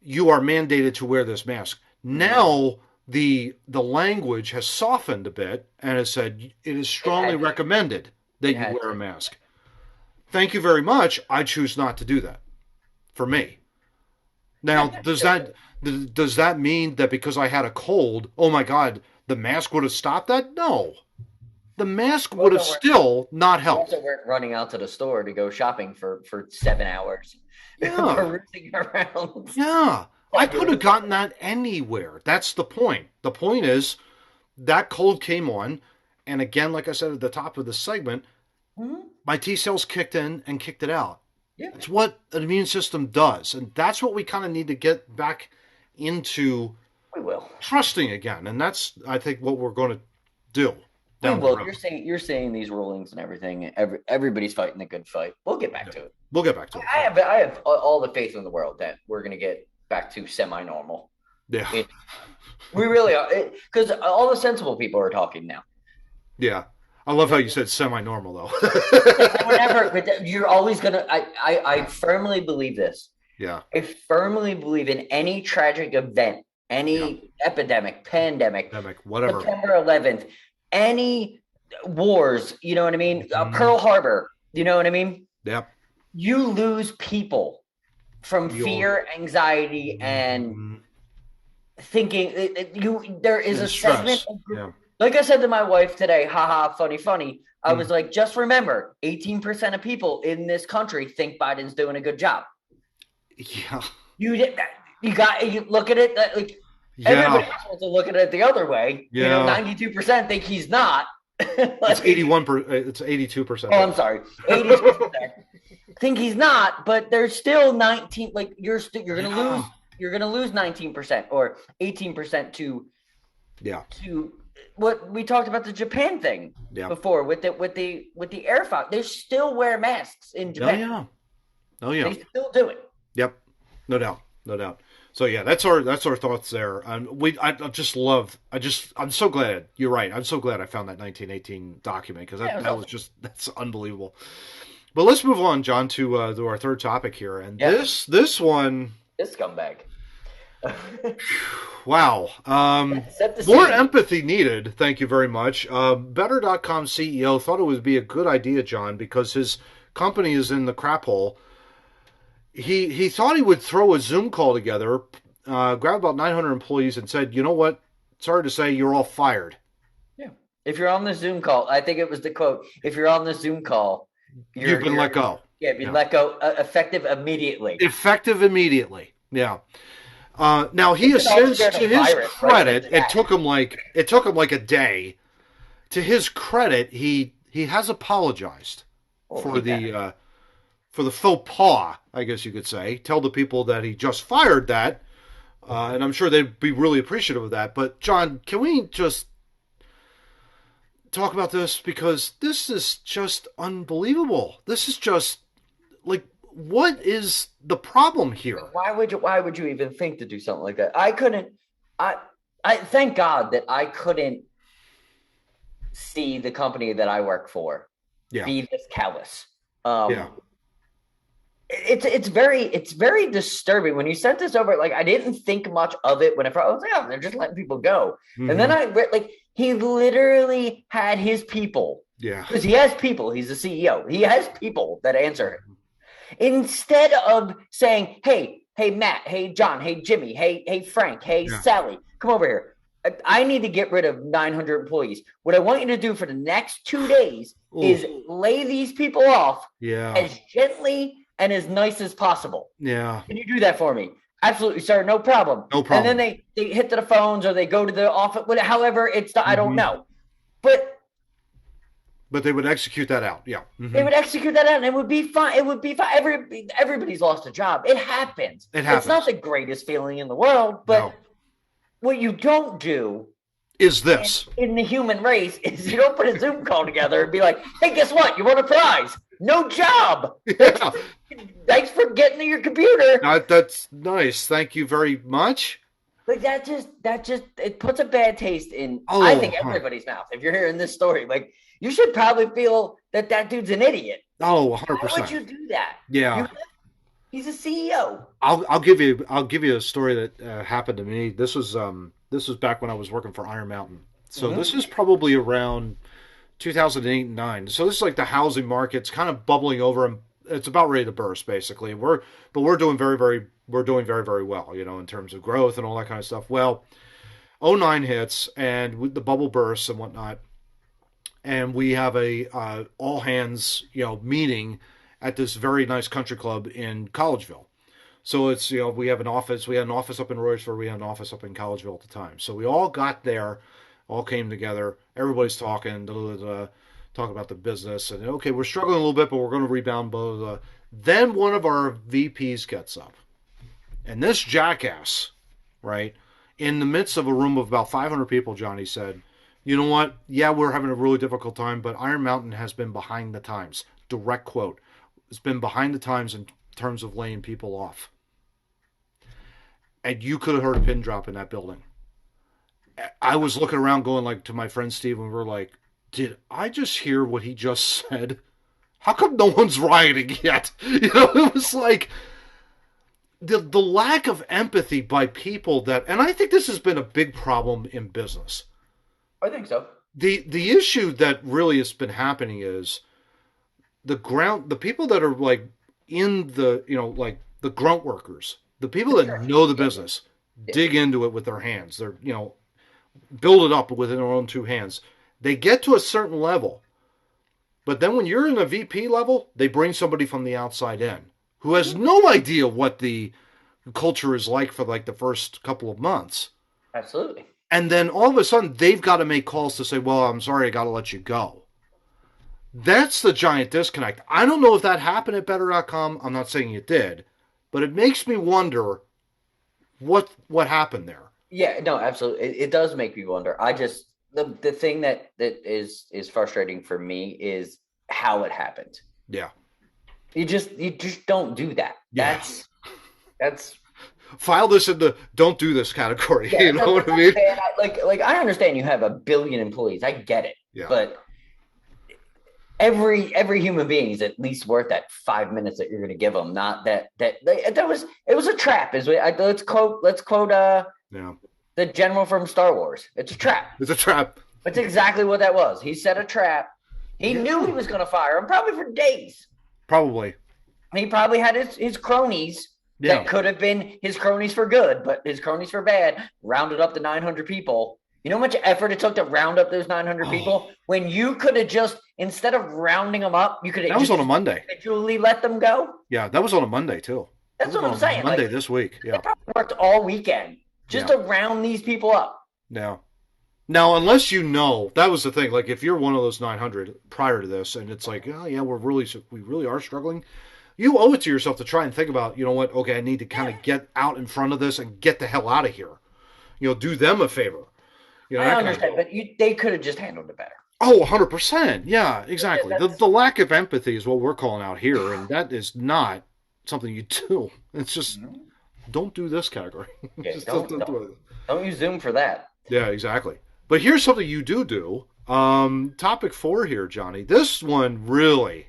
[SPEAKER 2] You are mandated to wear this mask. Now the language has softened a bit and has said it is strongly recommended that you wear a mask. Thank you very much. I choose not to do that. For me. Now, does that mean that because I had a cold, oh my God, the mask would have stopped that? No. The mask would have still not helped.
[SPEAKER 3] We also weren't running out to the store to go shopping for 7 hours.
[SPEAKER 2] Yeah.
[SPEAKER 3] Perusing around.
[SPEAKER 2] Yeah. I could have gotten that anywhere. That's the point. The point is that cold came on, and again, like I said at the top of the segment, my T cells kicked in and kicked it out. Yeah. It's what an immune system does. And that's what we kind of need to get back into trusting again. And that's, I think, what we're going to do.
[SPEAKER 3] You're saying these rulings and everything. Everybody's fighting a good fight. We'll get back to it.
[SPEAKER 2] We'll get back to it.
[SPEAKER 3] I have all the faith in the world that we're going to get back to semi-normal.
[SPEAKER 2] Yeah.
[SPEAKER 3] We really are. Because all the sensible people are talking now.
[SPEAKER 2] Yeah. I love how you said semi-normal, though.
[SPEAKER 3] Whatever. You're always going to... I firmly believe this.
[SPEAKER 2] Yeah.
[SPEAKER 3] I firmly believe in any tragic event, any epidemic, pandemic,
[SPEAKER 2] whatever.
[SPEAKER 3] September 11th, any wars, you know what I mean? Pearl Harbor, you know what I mean?
[SPEAKER 2] Yep.
[SPEAKER 3] You lose people from fear, anxiety, and thinking. There is a segment of like I said to my wife today, haha, funny. I was like, just remember, 18% of people in this country think Biden's doing a good job.
[SPEAKER 2] Yeah.
[SPEAKER 3] You look at it like everybody else wants to look at it the other way.
[SPEAKER 2] Yeah.
[SPEAKER 3] 92% think he's not.
[SPEAKER 2] It's 81%. It's 82%.
[SPEAKER 3] Oh, I'm sorry. 82% think he's not, but there's still 19. Like you're going to lose. You're going to lose 19% or 18% to what we talked about the Japan thing before with the Air Fox. They still wear masks in Japan.
[SPEAKER 2] Oh yeah.
[SPEAKER 3] They still do it.
[SPEAKER 2] Yep. No doubt. No doubt. So yeah, that's our thoughts there. I'm so glad you're right. I'm so glad I found that 1918 document because that's unbelievable. But let's move on, John, to our third topic here, and this one,
[SPEAKER 3] this scumbag.
[SPEAKER 2] Wow. More empathy needed. Thank you very much. Better.com CEO thought it would be a good idea, John, because his company is in the crap hole. He thought he would throw a Zoom call together, grab about 900 employees and said, you know what? Sorry to say, you're all fired.
[SPEAKER 3] Yeah. If you're on the Zoom call, I think it was the quote, if you're on the Zoom call,
[SPEAKER 2] you've been let go.
[SPEAKER 3] Yeah, been let go, effective immediately.
[SPEAKER 2] Effective immediately. Yeah. Now he says, to his credit, it took him like a day. To his credit, he has apologized for the faux pas, I guess you could say. Tell the people that he just fired that, and I'm sure they'd be really appreciative of that. But John, can we just talk about this, because this is just unbelievable. This is just like, what is the problem here?
[SPEAKER 3] Why would you even think to do something like that? I thank God that I couldn't see the company that I work for be this callous. It's very disturbing when you sent this over. Like, I didn't think much of it when I was like, oh, they're just letting people go. Mm-hmm. And then I read, like, he literally had his people.
[SPEAKER 2] Yeah.
[SPEAKER 3] Because he has people. He's the CEO. He has people that answer him. Instead of saying, hey, Matt, hey, John, hey, Jimmy, hey, Frank, hey, Sally, come over here. I need to get rid of 900 employees. What I want you to do for the next 2 days is lay these people off as gently and as nice as possible.
[SPEAKER 2] Yeah.
[SPEAKER 3] Can you do that for me? Absolutely, sir. No problem.
[SPEAKER 2] No problem.
[SPEAKER 3] And then they hit to the phones or they go to the office, however it's I don't know. But
[SPEAKER 2] they would execute that out. Yeah.
[SPEAKER 3] Mm-hmm. They would execute that out and it would be fine. It would be fine. Everybody's lost a job. It happens. It's not the greatest feeling in the world, but what you don't do
[SPEAKER 2] is this
[SPEAKER 3] in the human race is you don't put a Zoom call together and be like, hey, guess what? You won a prize. No job. Yeah. Thanks for getting to your computer.
[SPEAKER 2] That's nice. Thank you very much.
[SPEAKER 3] Like that just it puts a bad taste in I think everybody's mouth. If you're hearing this story, like, you should probably feel that dude's an idiot.
[SPEAKER 2] Oh, 100%.
[SPEAKER 3] Why would you do that?
[SPEAKER 2] Yeah.
[SPEAKER 3] He's a CEO.
[SPEAKER 2] I'll give you a story that happened to me. This was back when I was working for Iron Mountain. So this is probably around 2008 and 9. So this is like the housing market's kind of bubbling over, and it's about ready to burst, basically. We're doing very, very well, in terms of growth and all that kind of stuff. Well, 2009 hits and the bubble bursts and whatnot, and we have a all hands meeting at this very nice country club in Collegeville. So it's we had an office up in Royersford, we had an office up in Collegeville at the time. So we all got there. All came together. Everybody's talking, talk about the business, and okay, we're struggling a little bit, but we're going to rebound. Blah, blah, blah. Then one of our VPs gets up, and this jackass, right, in the midst of a room of about 500 people, Johnny said, "You know what? Yeah, we're having a really difficult time, but Iron Mountain has been behind the times." Direct quote. It's been behind the times in terms of laying people off, and you could have heard a pin drop in that building. I was looking around going like to my friend Steve, and we were like, did I just hear what he just said? How come no one's rioting yet? It was like the lack of empathy by people and I think this has been a big problem in business.
[SPEAKER 3] I think so.
[SPEAKER 2] The issue that really has been happening is the people that are like in the, like the grunt workers, the people that know the business, dig into it with their hands. They're, build it up with their own two hands. They get to a certain level, but then when you're in a VP level, they bring somebody from the outside in who has no idea what the culture is like for like the first couple of months.
[SPEAKER 3] Absolutely.
[SPEAKER 2] And then all of a sudden, they've got to make calls to say, well, I'm sorry, I got to let you go. That's the giant disconnect. I don't know if that happened at Better.com. I'm not saying it did, but it makes me wonder what happened there.
[SPEAKER 3] Yeah, no, absolutely. It does make me wonder. I just, the thing that is frustrating for me is how it happened.
[SPEAKER 2] Yeah.
[SPEAKER 3] You just don't do that.
[SPEAKER 2] Yeah.
[SPEAKER 3] That's
[SPEAKER 2] file this in the don't do this category.
[SPEAKER 3] Yeah,
[SPEAKER 2] you know what I mean?
[SPEAKER 3] Like I understand you have 1 billion employees. I get it.
[SPEAKER 2] Yeah.
[SPEAKER 3] But every human being is at least worth that 5 minutes that you're going to give them. Not that it was a trap. Let's quote the general from Star Wars. It's a trap.
[SPEAKER 2] It's a trap.
[SPEAKER 3] That's exactly what that was. He set a trap. He knew he was going to fire him probably for days.
[SPEAKER 2] Probably.
[SPEAKER 3] He probably had his cronies that could have been his cronies for good, but his cronies for bad, rounded up the 900 people. You know how much effort it took to round up those 900 people? When you could have just, instead of rounding them up, you could have
[SPEAKER 2] That was on a Monday.
[SPEAKER 3] Individually let them go.
[SPEAKER 2] Yeah, that was on a Monday, too.
[SPEAKER 3] That's what I'm saying.
[SPEAKER 2] Monday this week. Yeah.
[SPEAKER 3] They probably worked all weekend just to round these people up.
[SPEAKER 2] Yeah. Now, unless you know, that was the thing. Like, if you're one of those 900 prior to this, and it's like, oh, yeah, we really are struggling, you owe it to yourself to try and think about, you know what, okay, I need to kind of get out in front of this and get the hell out of here. You know, do them a favor. You know,
[SPEAKER 3] I understand, but they could have just handled it better.
[SPEAKER 2] Oh, 100%. Yeah, exactly. The lack of empathy is what we're calling out here, and that is not something you do. It's just, don't do this category.
[SPEAKER 3] Yeah, don't use Zoom for that.
[SPEAKER 2] Yeah, exactly. But here's something you do. Topic 4 here, Johnny. This one really,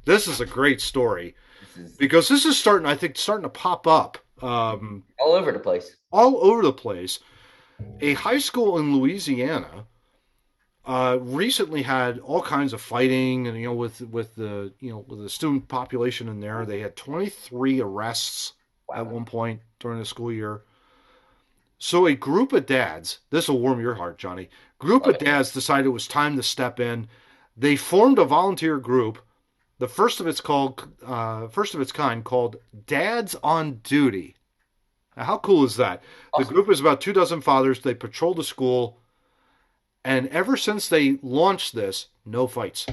[SPEAKER 2] this is a great story because this is starting to pop up.
[SPEAKER 3] All over the place.
[SPEAKER 2] All over the place. A high school in Louisiana recently had all kinds of fighting, and with the student population in there, they had 23 arrests at one point during the school year. So a group of dads, this will warm your heart, Johnny. Group of dads decided it was time to step in. They formed a volunteer group, the first of its kind, called Dads on Duty. Now, how cool is that? Awesome. The group is about 24 fathers. They patrol the school, and ever since they launched this, no fights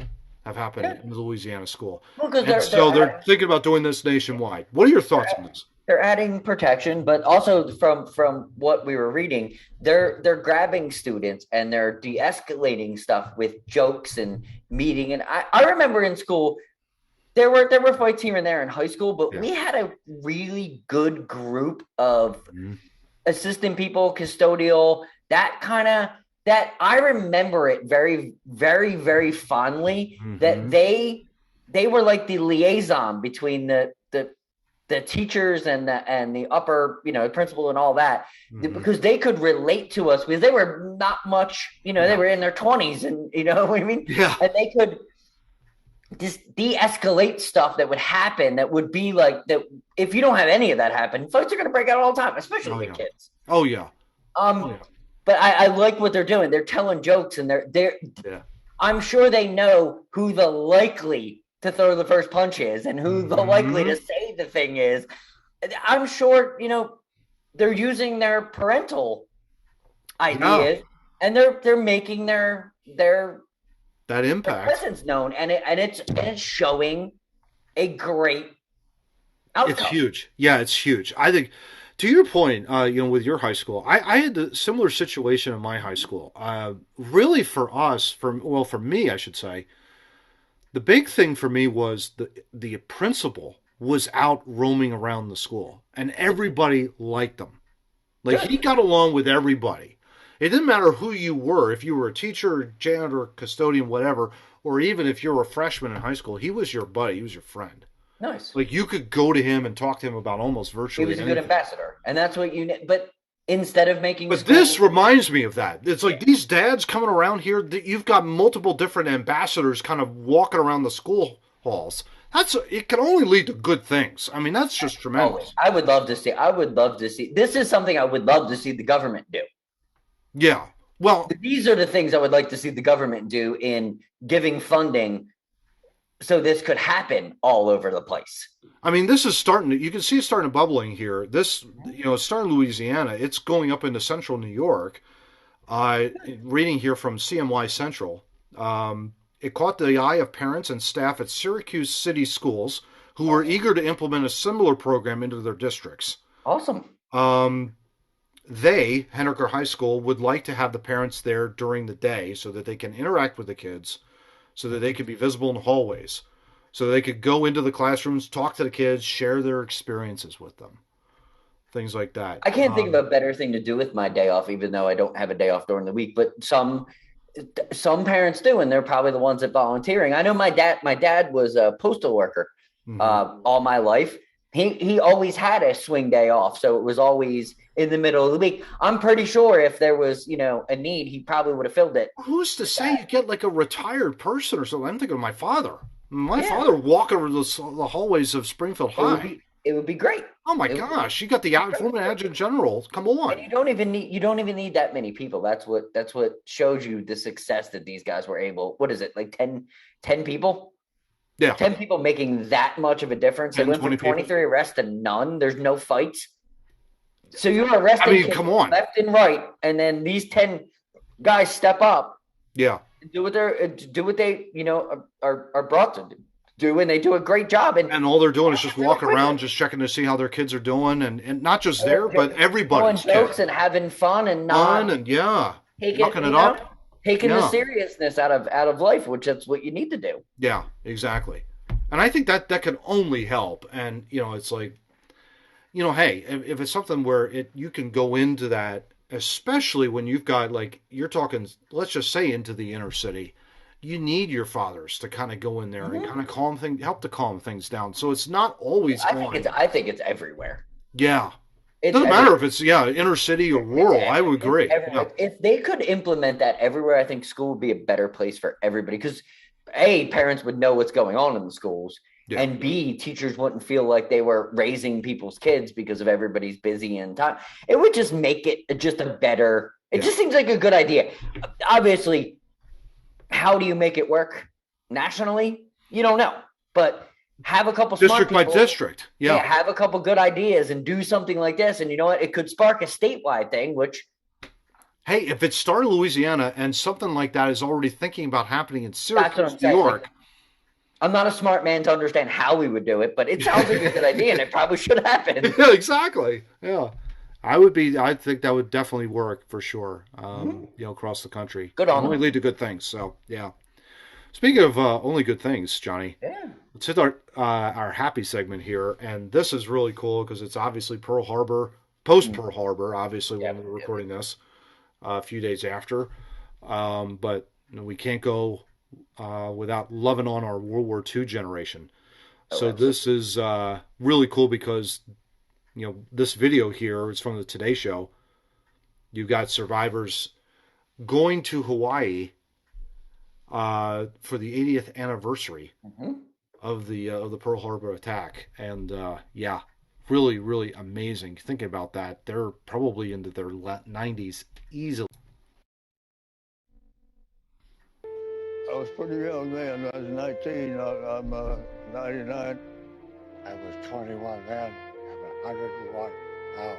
[SPEAKER 2] have happened in the Louisiana school. Well, they're thinking about doing this nationwide. What are your thoughts on this?
[SPEAKER 3] They're adding protection, but also from what we were reading, they're grabbing students and they're de-escalating stuff with jokes and meeting. And I remember in school, there were fights here and there in high school, but we had a really good group of assistant people, custodial, that I remember it very, very, very fondly that they were like the liaison between the teachers and the upper, principal and all that, because they could relate to us because they were not much, they were in their 20s and you know what I mean?
[SPEAKER 2] Yeah.
[SPEAKER 3] And they could just de-escalate stuff that would happen that would be like that. If you don't have any of that happen, fights are going to break out all the time, especially with kids.
[SPEAKER 2] Oh yeah.
[SPEAKER 3] But I like what they're doing. They're telling jokes and I'm sure they know who the likely to throw the first punch is and who the likely to say the thing is. I'm sure, they're using their parental ideas and they're making their
[SPEAKER 2] that impact
[SPEAKER 3] their presence known and it's showing a great outcome.
[SPEAKER 2] It's huge. Yeah, it's huge. I think to your point, with your high school, I had a similar situation in my high school. Really for me, I should say, the big thing for me was the principal was out roaming around the school, and everybody liked him. Like, he got along with everybody. It didn't matter who you were, if you were a teacher, janitor, custodian, whatever, or even if you were a freshman in high school, he was your buddy, he was your friend.
[SPEAKER 3] Nice.
[SPEAKER 2] Like, you could go to him and talk to him about almost virtually anything.
[SPEAKER 3] He was a good ambassador, and that's what but instead of making...
[SPEAKER 2] But this reminds me of that. It's like these dads coming around here, you've got multiple different ambassadors kind of walking around the school halls. It can only lead to good things. I mean, that's just tremendous.
[SPEAKER 3] I would love to see. This is something I would love to see the government do.
[SPEAKER 2] Yeah. Well,
[SPEAKER 3] these are the things I would like to see the government do in giving funding so this could happen all over the place.
[SPEAKER 2] I mean, this is you can see it starting bubbling here. This, it's starting in Louisiana. It's going up into central New York. Reading here from CMY Central, it caught the eye of parents and staff at Syracuse City Schools who were eager to implement a similar program into their districts.
[SPEAKER 3] Awesome.
[SPEAKER 2] they, Henniker High School, would like to have the parents there during the day so that they can interact with the kids, so that they could be visible in the hallways, so they could go into the classrooms, talk to the kids, share their experiences with them, things like that.
[SPEAKER 3] I can't think of a better thing to do with my day off, even though I don't have a day off during the week. But some parents do, and they're probably the ones that volunteering. I know my dad was a postal worker all my life. He always had a swing day off, so it was always in the middle of the week. I'm pretty sure if there was, a need, he probably would have filled it.
[SPEAKER 2] Who's to say you get like a retired person or something? I'm thinking of my father. My father walking over the hallways of Springfield High.
[SPEAKER 3] It would be great.
[SPEAKER 2] Oh my gosh! You got the former adjutant general. Come on.
[SPEAKER 3] And you don't even need that many people. That's what shows you the success that these guys were able. What is it, like 10 people?
[SPEAKER 2] Yeah.
[SPEAKER 3] 10 people making that much of a difference. They went from 23 arrests to none. There's no fights. So you're arresting
[SPEAKER 2] come on,
[SPEAKER 3] left and right, and then these 10 guys step up.
[SPEAKER 2] Yeah.
[SPEAKER 3] Do what they are brought to do, and they do a great job. And
[SPEAKER 2] all they're doing is just walking around, just checking to see how their kids are doing, and not just there, but everybody's
[SPEAKER 3] jokes and having fun and
[SPEAKER 2] knocking it up.
[SPEAKER 3] Taking the seriousness out of life, which is what you need to do.
[SPEAKER 2] Yeah, exactly. And I think that can only help. And, it's like, hey, if it's something where you can go into that, especially when you've got, like, you're talking, let's just say into the inner city, you need your fathers to kind of go in there and kind of help to calm things down. So it's not always
[SPEAKER 3] I think it's everywhere.
[SPEAKER 2] Yeah. It doesn't matter if it's inner city or rural. I would agree.
[SPEAKER 3] If they could implement that everywhere, I think school would be a better place for everybody. Because A, parents would know what's going on in the schools, and B, teachers wouldn't feel like they were raising people's kids because of everybody's busy and time. It would just make it just a better. It just seems like a good idea. Obviously, how do you make it work nationally? You don't know, but have a couple
[SPEAKER 2] district by district. Yeah.
[SPEAKER 3] Have a couple good ideas and do something like this. And you know what? It could spark a statewide thing, which.
[SPEAKER 2] Hey, if it started in Louisiana and something like that is already thinking about happening in Syracuse, New York.
[SPEAKER 3] I'm not a smart man to understand how we would do it, but it sounds like a good idea and it probably should happen.
[SPEAKER 2] Yeah, exactly. Yeah. I think that would definitely work for sure. Across the country.
[SPEAKER 3] Good on them.
[SPEAKER 2] Only lead to good things. So, yeah. Speaking of only good things, Johnny.
[SPEAKER 3] Yeah.
[SPEAKER 2] Let's hit our happy segment here, and this is really cool because it's obviously Pearl Harbor, post Pearl Harbor, obviously when we're recording this, a few days after. But we can't go without loving on our World War II generation. So this is really cool because this video here is from the Today Show. You've got survivors going to Hawaii for the 80th anniversary of the Pearl Harbor attack, and really, really amazing. Thinking about that, they're probably into their 90s easily.
[SPEAKER 4] I was pretty young then. I was 19. I'm 99.
[SPEAKER 5] I was 21 then. I'm 101 now.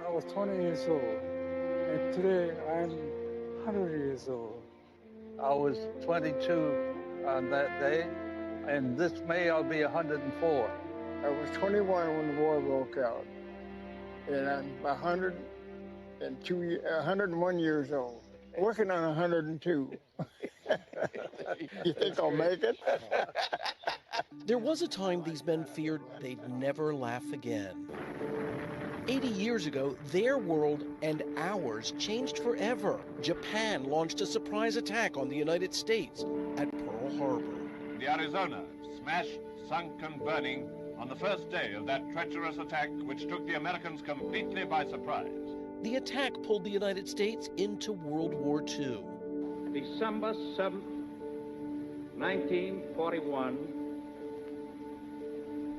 [SPEAKER 6] I was 20 years old, and today I'm 100 years old.
[SPEAKER 4] I was 22 on that day, and this May I'll be 104.
[SPEAKER 6] I was 21 when the war broke out, and I'm 101 years old, working on 102. You think I'll make it?
[SPEAKER 7] There was a time these men feared they'd never laugh again. 80 years ago, their world and ours changed forever. Japan launched a surprise attack on the United States at Pearl Harbor.
[SPEAKER 8] The Arizona smashed, sunk, and burning on the first day of that treacherous attack which took the Americans completely by surprise.
[SPEAKER 7] The attack pulled the United States into World War II.
[SPEAKER 9] December 7th, 1941,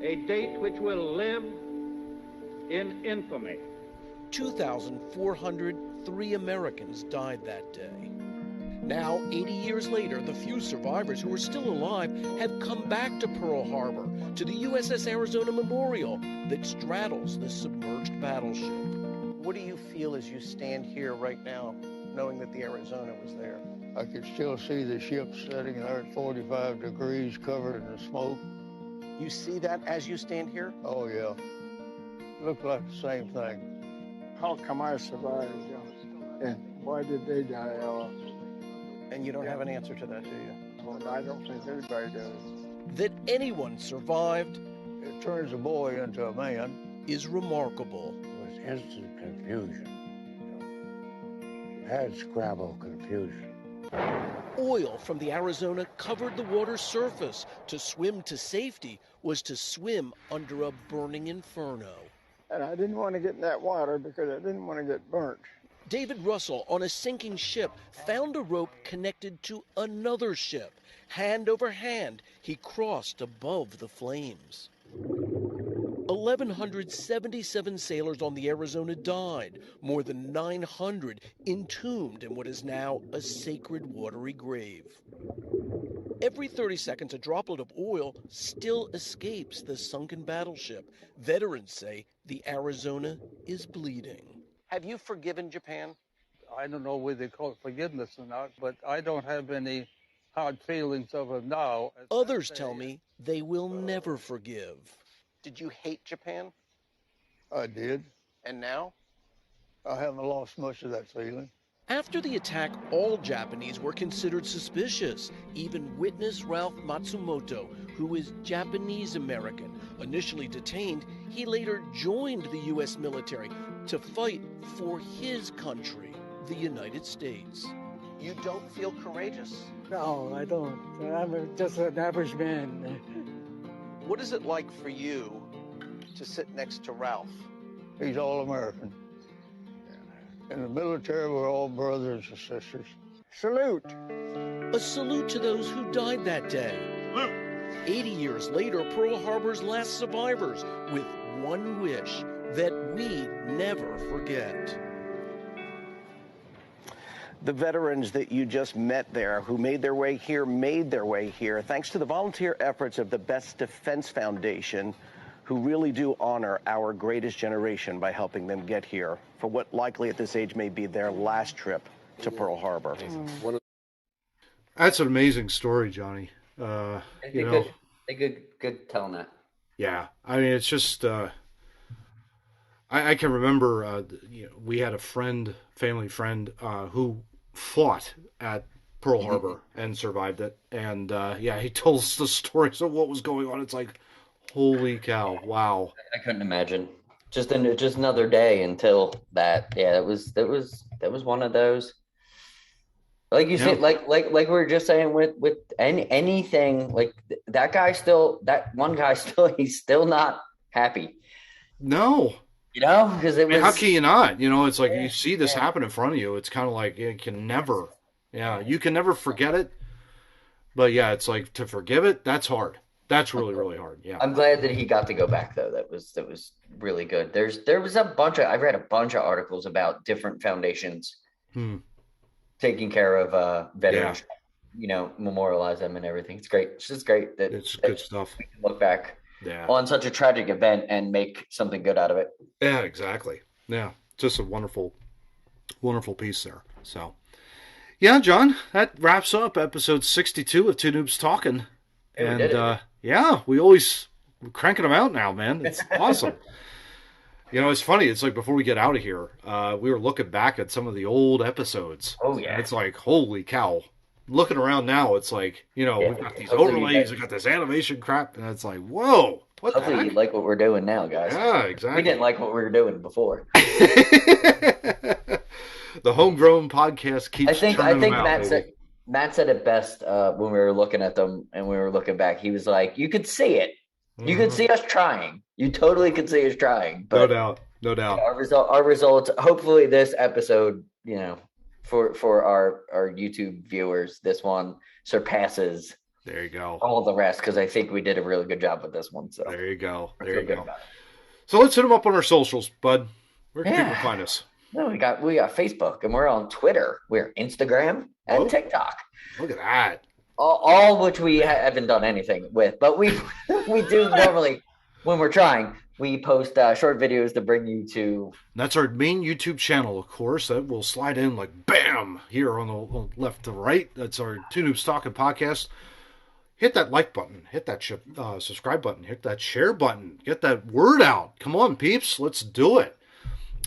[SPEAKER 9] a date which will live in infamy.
[SPEAKER 7] 2,403 Americans died that day. Now, 80 years later, the few survivors who are still alive have come back to Pearl Harbor, to the USS Arizona Memorial that straddles the submerged battleship.
[SPEAKER 10] What do you feel as you stand here right now, knowing that the Arizona was there?
[SPEAKER 4] I could still see the ship sitting there at 45 degrees covered in smoke.
[SPEAKER 10] You see that as you stand here?
[SPEAKER 4] Oh, yeah. Looked like the same thing.
[SPEAKER 6] how come I survived? And why did they die?
[SPEAKER 10] And you don't have an answer to that, do you?
[SPEAKER 6] Well, I don't think anybody does.
[SPEAKER 7] That anyone survived
[SPEAKER 6] It turns a boy into a man.
[SPEAKER 7] is remarkable.
[SPEAKER 5] It was instant confusion. Had Scrabble confusion.
[SPEAKER 7] Oil from the Arizona covered the water's surface. To swim to safety was to swim under a burning inferno.
[SPEAKER 6] And I didn't want to get in that water because I didn't want to get burnt.
[SPEAKER 7] David Russell, on a sinking ship, found a rope connected to another ship. Hand over hand, he crossed above the flames. 1,177 sailors on the Arizona died, more than 900 entombed in what is now a sacred watery grave. Every 30 seconds, a droplet of oil still escapes the sunken battleship. Veterans say the Arizona is bleeding.
[SPEAKER 10] Have you forgiven Japan?
[SPEAKER 4] I don't know whether they call it forgiveness or not, but I don't have any hard feelings of it now.
[SPEAKER 7] Others tell me they will never forgive.
[SPEAKER 10] Did you hate Japan?
[SPEAKER 6] I did.
[SPEAKER 10] And now?
[SPEAKER 6] I haven't lost much of that feeling.
[SPEAKER 7] After the attack, all Japanese were considered suspicious. Even witness Ralph Matsumoto, who is Japanese American. Initially detained, he later joined the U.S. military to fight for his country, the United States.
[SPEAKER 10] You don't feel courageous?
[SPEAKER 6] No, I don't. I'm just an average man.
[SPEAKER 10] What is it like for you to sit next to Ralph?
[SPEAKER 6] He's all American. In the military, we're all brothers and sisters. Salute.
[SPEAKER 7] A salute to those who died that day. 80 years later, Pearl Harbor's last survivors, with one wish, that we never forget.
[SPEAKER 10] The veterans that you just met there who made their way here thanks to the volunteer efforts of the Best Defense Foundation, who really do honor our greatest generation by helping them get here for what likely at this age may be their last trip to Pearl Harbor.
[SPEAKER 2] That's an amazing story, Johnny.
[SPEAKER 3] Good telling that.
[SPEAKER 2] Yeah, I mean, it's just I can remember we had a family friend who fought at Pearl Harbor and survived it, and he told us the stories of what was going on. It's like, holy cow! Wow.
[SPEAKER 3] I couldn't imagine. Just another day until that. Yeah, that was one of those. Like you said, like we were just saying with anything, like that one guy he's still not happy.
[SPEAKER 2] No.
[SPEAKER 3] Because it was.
[SPEAKER 2] How can you not? It's like you see this happen in front of you. It's kind of like you can never forget it. But yeah, it's like to forgive it. That's hard. That's really, really hard. Yeah.
[SPEAKER 3] I'm glad that he got to go back though. That was really good. There was I've read a bunch of articles about different foundations taking care of veterans. Memorialize them and everything. It's great. It's just great that
[SPEAKER 2] it's good stuff.
[SPEAKER 3] We can look back on such a tragic event and make something good out of it.
[SPEAKER 2] Yeah, exactly. Yeah, just a wonderful, wonderful piece there. So, yeah, John, that wraps up episode 62 of Two Noobs Talking. And we're cranking them out now, man. It's awesome. It's funny. It's like before we get out of here, we were looking back at some of the old episodes.
[SPEAKER 3] Oh, yeah.
[SPEAKER 2] And it's like, holy cow. Looking around now, it's like, we've got these overlays, we've got this animation crap, and it's like, whoa.
[SPEAKER 3] Hopefully you like what we're doing now, guys.
[SPEAKER 2] Yeah, exactly.
[SPEAKER 3] We didn't like what we were doing before.
[SPEAKER 2] The homegrown podcast keeps
[SPEAKER 3] I think
[SPEAKER 2] Matt
[SPEAKER 3] said it best when we were looking at them and we were looking back. He was like, you could see it. You could see us trying. You totally could see us trying. But
[SPEAKER 2] no doubt.
[SPEAKER 3] Our results, hopefully this episode, for our YouTube viewers, this one surpasses
[SPEAKER 2] there you go
[SPEAKER 3] all the rest, because I think we did a really good job with this one. So
[SPEAKER 2] there you go. So let's hit them up on our socials, bud. Where can people find us?
[SPEAKER 3] No, we got Facebook, and we're on Twitter. We're Instagram and TikTok.
[SPEAKER 2] Look at that.
[SPEAKER 3] All which we haven't done anything with, but we do normally when we're trying. We post short videos to bring you to.
[SPEAKER 2] That's our main YouTube channel, of course. That will slide in like bam here on the left to right. That's our Two Noobs Talking podcast. Hit that like button. Hit that subscribe button. Hit that share button. Get that word out. Come on, peeps. Let's do it.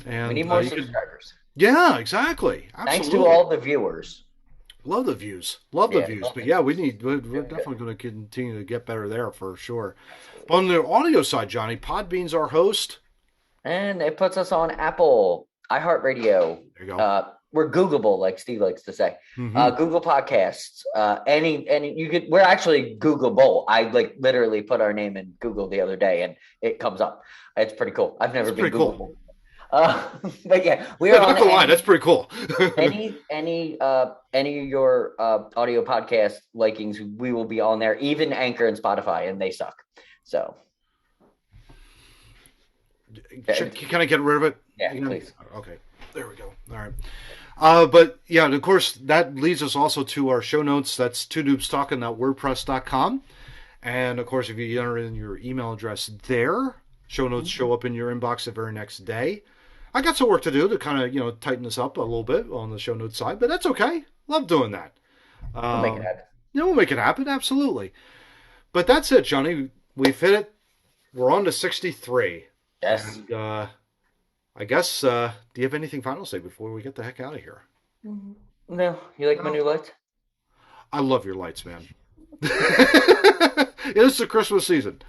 [SPEAKER 2] And
[SPEAKER 3] we need more subscribers.
[SPEAKER 2] Yeah, exactly. Absolutely.
[SPEAKER 3] Thanks to all the viewers.
[SPEAKER 2] Love the views. Love the views. But yeah, we're definitely going to continue to get better there for sure. But on the audio side, Johnny, Podbean's our host.
[SPEAKER 3] And it puts us on Apple, iHeartRadio.
[SPEAKER 2] There you go.
[SPEAKER 3] We're Googleable, like Steve likes to say. Google Podcasts. We're actually Googleable. I literally put our name in Google the other day and it comes up. It's pretty cool. I've never been Googleable.
[SPEAKER 2] Cool.
[SPEAKER 3] But yeah, we are
[SPEAKER 2] not gonna lie, that's pretty cool.
[SPEAKER 3] any of your audio podcast likings, we will be on there. Even Anchor and Spotify, and they suck. So,
[SPEAKER 2] can I get rid of it?
[SPEAKER 3] Yeah, please.
[SPEAKER 2] Okay, there we go. All right. But yeah, and of course that leads us also to our show notes. That's twonoobstalking.wordpress.com, and of course if you enter in your email address there, show notes show up in your inbox the very next day. I got some work to do to kind of, tighten this up a little bit on the show notes side, but that's okay. Love doing that.
[SPEAKER 3] We'll make it happen. Yeah,
[SPEAKER 2] we'll make it happen. Absolutely. But that's it, Johnny. We've hit it. We're on to 63.
[SPEAKER 3] Yes.
[SPEAKER 2] And, I guess, do you have anything final to say before we get the heck out of here?
[SPEAKER 3] No. You like my new lights?
[SPEAKER 2] I love your lights, man. It is the Christmas season.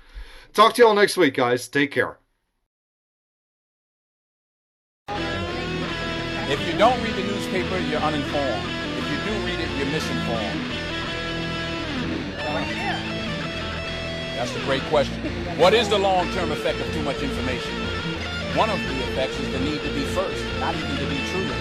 [SPEAKER 2] Talk to you all next week, guys. Take care.
[SPEAKER 11] If you don't read the newspaper, you're uninformed. If you do read it, you're misinformed. That's a great question. What is the long-term effect of too much information? One of the effects is the need to be first, not even to be true.